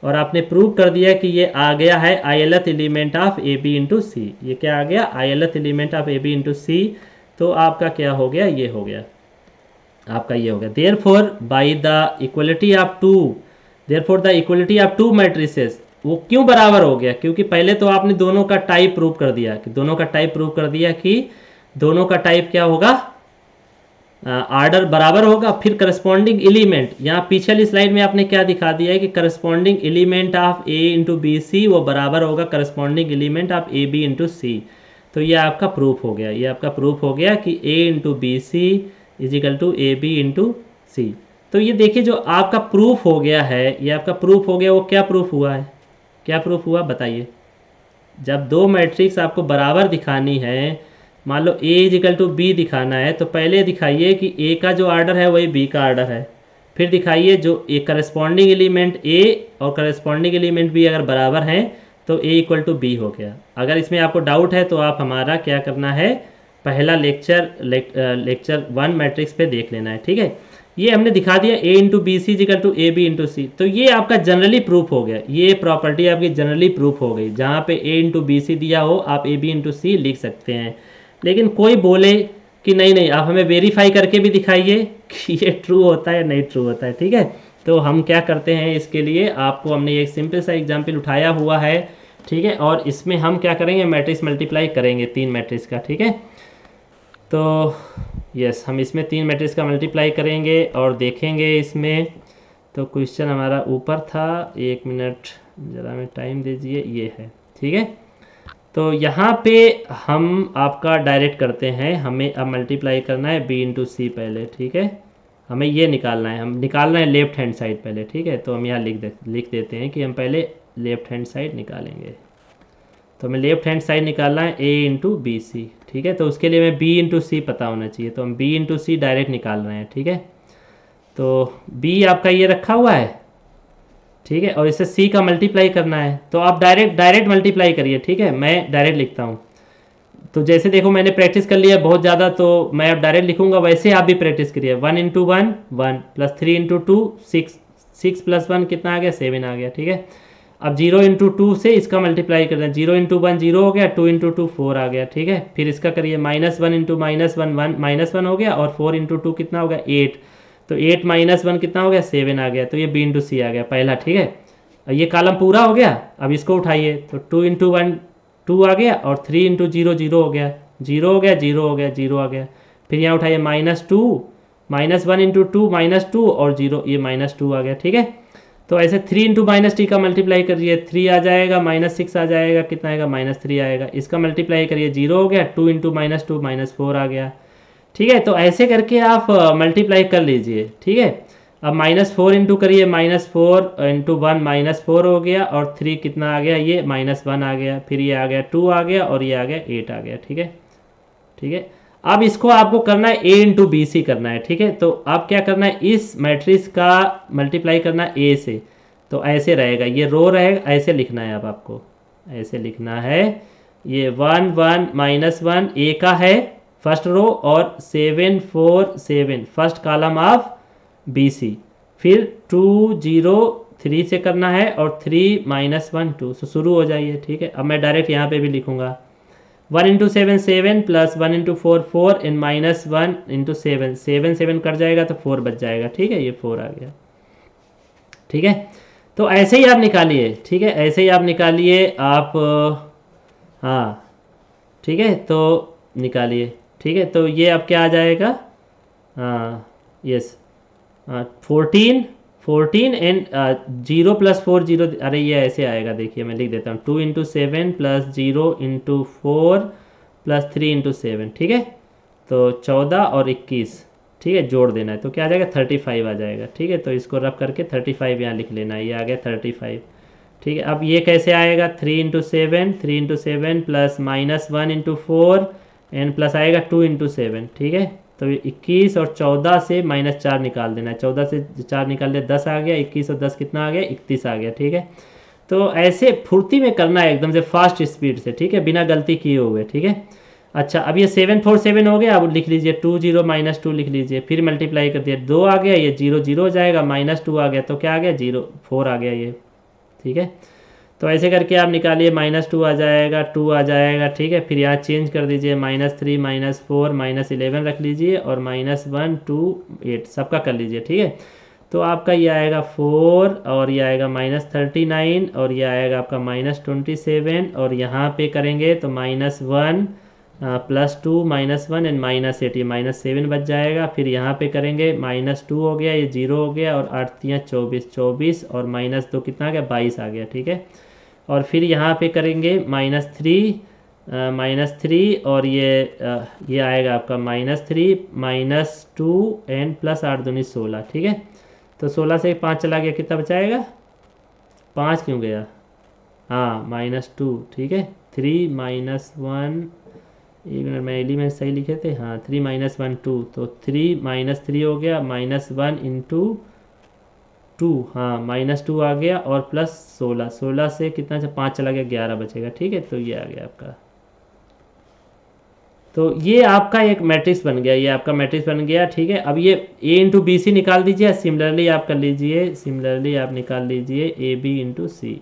और आपने प्रूव कर दिया कि ये आ गया है I lth element of A B into C. ये क्या आ गया, I lth element of A B into C. तो आपका क्या हो गया, ये हो गया आपका, ये हो गया। Therefore by the equality of two, therefore the equality of two matrices, वो क्यों बराबर हो गया, क्योंकि पहले तो आपने दोनों का टाइप प्रूव कर दिया कि दोनों का टाइप प्रूव कर दिया कि दोनों का टाइप क्या होगा, आर्डर बराबर होगा। फिर करस्पॉन्डिंग एलिमेंट, यहाँ पिछली स्लाइड में आपने क्या दिखा दिया है कि corresponding element of A into B C वो बराबर होगा corresponding element of A B into C. तो ये आपका प्रूफ हो गया, ये आपका प्रूफ हो गया कि A into B C equal to A B into C. तो ये देखिए जो आपका प्रूफ हो गया है, ये आपका प्रूफ हो गया, वो क्या प्रूफ हुआ है, क्या प्रूफ हुआ बताइए। जब दो मैट्रिक्स आपको बराबर दिखानी है, मान लो ए इजिकल टू बी दिखाना है, तो पहले दिखाइए कि ए का जो आर्डर है वही बी का आर्डर है, फिर दिखाइए जो ए करस्पॉन्डिंग एलिमेंट ए और करस्पॉन्डिंग एलिमेंट बी अगर बराबर हैं तो ए इक्वल टू बी हो गया। अगर इसमें आपको डाउट है तो आप हमारा क्या करना है, पहला लेक्चर 1 मैट्रिक्स पे देख लेना है। ठीक है, ये हमने दिखा दिया a into B C equal to A B into C. तो ये आपका जनरली प्रूफ हो गया, ये प्रॉपर्टी आपकी जनरली प्रूफ हो गई। जहाँ पे a इंटू बी सी दिया हो आप ए बी इंटू सी लिख सकते हैं। लेकिन कोई बोले कि नहीं नहीं आप हमें वेरीफाई करके भी दिखाइए कि ये ट्रू होता है नहीं ट्रू होता है, ठीक है। तो हम क्या करते हैं, इसके लिए आपको हमने एक सिंपल सा एग्जाम्पल उठाया हुआ है, ठीक है। और इसमें हम क्या करेंगे, मैट्रिक्स मल्टीप्लाई करेंगे 3 मैट्रिक्स का, ठीक है। तो यस, हम इसमें 3 मैट्रिक्स का मल्टीप्लाई करेंगे और देखेंगे इसमें। तो क्वेश्चन हमारा ऊपर था, 1 मिनट ज़रा हमें टाइम दीजिए, ये है, ठीक है। तो यहाँ पे हम आपका डायरेक्ट करते हैं, हमें अब मल्टीप्लाई करना है बी इंटू सी पहले, ठीक है। हमें ये निकालना है, हम निकालना है लेफ्ट हैंड साइड पहले, ठीक है। तो हम यहाँ लिख देते हैं कि हम पहले लेफ्ट हैंड साइड निकालेंगे। तो हमें लेफ्ट हैंड साइड निकालना है a इंटू बी सी, ठीक है। तो उसके लिए हमें b इंटू सी पता होना चाहिए, तो हम b इंटू सी डायरेक्ट निकाल रहे हैं, ठीक है। तो b आपका ये रखा हुआ है, ठीक है, और इसे c का मल्टीप्लाई करना है। तो आप डायरेक्ट मल्टीप्लाई करिए, ठीक है। मैं डायरेक्ट लिखता हूँ। तो जैसे देखो मैंने प्रैक्टिस कर लिया बहुत ज़्यादा, तो मैं अब डायरेक्ट लिखूंगा, वैसे आप भी प्रैक्टिस करिए। 1 इंटू 1 1 प्लस 3 इंटू 2 6 6 प्लस 1 कितना आ गया 7 आ गया, ठीक है। अब 0 इंटू 2 से इसका मल्टीप्लाई करना है, 0 इंटू 1 0 हो गया, 2 इंटू 2 4 आ गया, ठीक है। फिर इसका करिए -1 इंटू -1 1 -1 हो गया, और 4 इंटू 2 कितना हो गया 8। तो 8 माइनस 1 कितना हो गया 7 आ गया। तो ये b इंटू सी आ गया पहला, ठीक है। ये कॉलम पूरा हो गया। अब इसको उठाइए, तो 2 इंटू 1 2 आ गया, और 3 इंटू 0 0 हो गया, 0 हो गया 0 हो गया 0 आ गया। फिर यहाँ उठाइए -2 -1 इंटू 2 -2 और 0, ये -2 आ गया, ठीक है। तो ऐसे 3 इंटू माइनस टी का मल्टीप्लाई करिए, 3 आ जाएगा, -6 आ जाएगा, कितना आएगा -3 आएगा। इसका मल्टीप्लाई करिए, 0 हो गया, 2 इंटू -2 -4 आ गया, ठीक है। तो ऐसे करके आप मल्टीप्लाई कर लीजिए, ठीक है। अब -4 इंटू करिए, -4 इंटू 1 -4 हो गया, और 3 कितना आ गया, ये -1 आ गया। फिर ये आ गया 2 आ गया, और ये आ गया 8 आ गया, ठीक है, ठीक है। अब इसको आपको करना है a इंटू बी सी करना है, ठीक है। तो अब क्या करना है, इस मैट्रिक्स का मल्टीप्लाई करना है a से। तो ऐसे रहेगा, ये रो रहेगा, ऐसे लिखना है। अब आपको ऐसे लिखना है, ये 1 1 -1 a का है फर्स्ट रो, और 7 4 7 first column of B C. फिर 2 0 3 से करना है, और 3 -1 2 से शुरू हो जाइए, ठीक है। अब मैं डायरेक्ट यहाँ पे भी लिखूंगा, 1 into 7 7 plus 1 into 4 4 and -1 into 7 7 7 cut जाएगा तो 4 बच जाएगा, ठीक है। ये 4 आ गया, ठीक है। तो ऐसे ही आप निकालिए, ठीक है, ऐसे ही आप निकालिए आप, हाँ, ठीक है। तो निकालिए, ठीक है। तो ये अब क्या आ जाएगा, हाँ यस, 14 14 एंड 0 प्लस 4 0, अरे ये ऐसे आएगा, देखिए मैं लिख देता हूँ, 2 into 7 plus 0 into 4 plus 3 into 7, ठीक है। तो 14 और 21, ठीक है, जोड़ देना है, तो क्या आ जाएगा 35 आ जाएगा, ठीक है। तो इसको रब करके 35 यहाँ लिख लेना है, ये आ गया 35, ठीक है। अब ये कैसे आएगा, 3 into 7 plus -1 into 4 and plus आएगा 2 इंटू 7, ठीक है। तो 21 और 14 से -4 निकाल देना है, 14 से 4 निकाल दिया 10 आ गया, 21 और 10 कितना आ गया 31 आ गया, ठीक है। तो ऐसे फुर्ती में करना है, एकदम से फास्ट स्पीड से, ठीक है, बिना गलती किए हुए, ठीक है। अच्छा, अब ये 7 4 7 हो गया, अब लिख लीजिए 2 0 -2 लिख लीजिए, फिर मल्टीप्लाई कर दिया, 2 आ गया, ये 0 0 हो जाएगा, -2 आ गया, तो क्या आ गया 0 4 आ गया ये, ठीक है। तो ऐसे करके आप निकालिए, -2 आ जाएगा, 2 आ जाएगा, ठीक है। फिर यहाँ चेंज कर दीजिए, -3 -4 -11 रख लीजिए, और -1 2 8 सबका कर लीजिए, ठीक है। तो आपका ये आएगा 4, और ये आएगा -39, और ये आएगा आपका -27, और यहाँ पे करेंगे तो -1 +2 -1 एंड -8, ये -7 बच जाएगा। फिर यहाँ पे करेंगे -2 हो गया, ये 0 हो गया, और 8 24 24, और -2 कितना आ गया 22 आ गया, ठीक है। और फिर यहाँ पे करेंगे -3 और ये आएगा आपका -3 -2 एंड प्लस 8 दूनी 16, ठीक है। तो 16 से 5 चला गया, कितना बचाएगा 5 क्यों गया, हाँ -2, ठीक है। 3 -1, एक मिनट मैं एलिमेंट सही लिखे थे, हाँ 3 -1 2, तो 3 -3 हो गया, -1 इंटू 2, हाँ -2 आ गया, और प्लस 16 16 से कितना से 5 चला गया 11 बचेगा, ठीक है। तो ये आ गया आपका, तो ये आपका एक मैट्रिक्स बन गया, ये आपका मैट्रिक्स बन गया, ठीक है। अब ये ए इंटू बी सी निकाल दीजिए, सिमिलरली आप कर लीजिए, सिमिलरली आप निकाल लीजिए ए बी इंटू सी,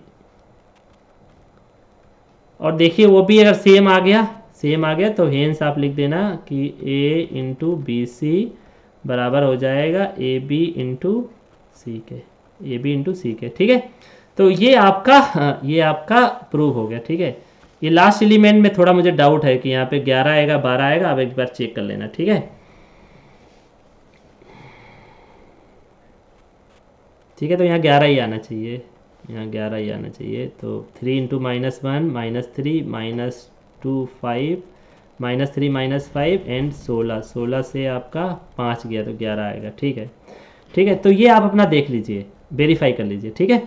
और देखिए वो भी अगर सेम आ गया, सेम आ गया तो हेंस आप लिख देना कि ए इंटू बी सी बराबर हो जाएगा ए बी इंटू सी के, ए बी इंटू सी के, ठीक है। तो ये आपका प्रूव हो गया, ठीक है। ये लास्ट एलिमेंट में थोड़ा मुझे डाउट है कि यहाँ पे 11 आएगा 12 आएगा, आप एक बार चेक कर लेना, ठीक है। ठीक है, तो यहाँ 11 ही आना चाहिए, यहाँ 11 ही आना चाहिए। तो 3 इंटू -1 -3 -2 5 -3 -5 एंड 16, 16 से आपका 5 गया तो 11 आएगा, ठीक है। ठीक है, तो ये आप अपना देख लीजिए, वेरीफाई कर लीजिए, ठीक है।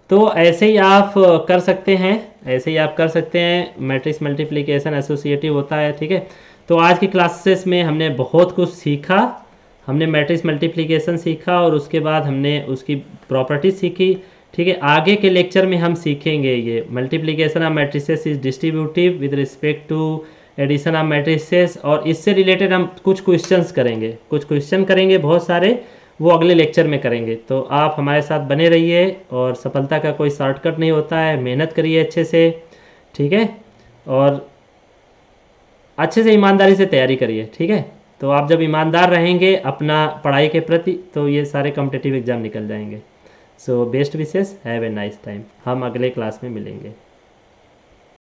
तो ऐसे ही आप कर सकते हैं, ऐसे ही आप कर सकते हैं, मैट्रिक्स मल्टीप्लिकेशन एसोसिएटिव होता है, ठीक है। तो आज की क्लासेस में हमने बहुत कुछ सीखा, हमने मैट्रिक्स मल्टीप्लिकेशन सीखा और उसके बाद हमने उसकी प्रॉपर्टीज सीखी, ठीक है। आगे के लेक्चर में हम सीखेंगे ये multiplication of matrices is distributive with respect to addition of matrices, और इससे रिलेटेड हम कुछ क्वेश्चंस करेंगे, कुछ क्वेश्चन करेंगे बहुत सारे, वो अगले लेक्चर में करेंगे। तो आप हमारे साथ बने रहिए, और सफलता का कोई शॉर्टकट नहीं होता है, मेहनत करिए अच्छे से, ठीक है, और अच्छे से ईमानदारी से तैयारी करिए, ठीक है। तो आप जब ईमानदार रहेंगे अपना पढ़ाई के प्रति, तो ये सारे कॉम्पिटिटिव एग्जाम निकल जाएंगे। So best wishes, have a nice time, हम अगले क्लास में मिलेंगे।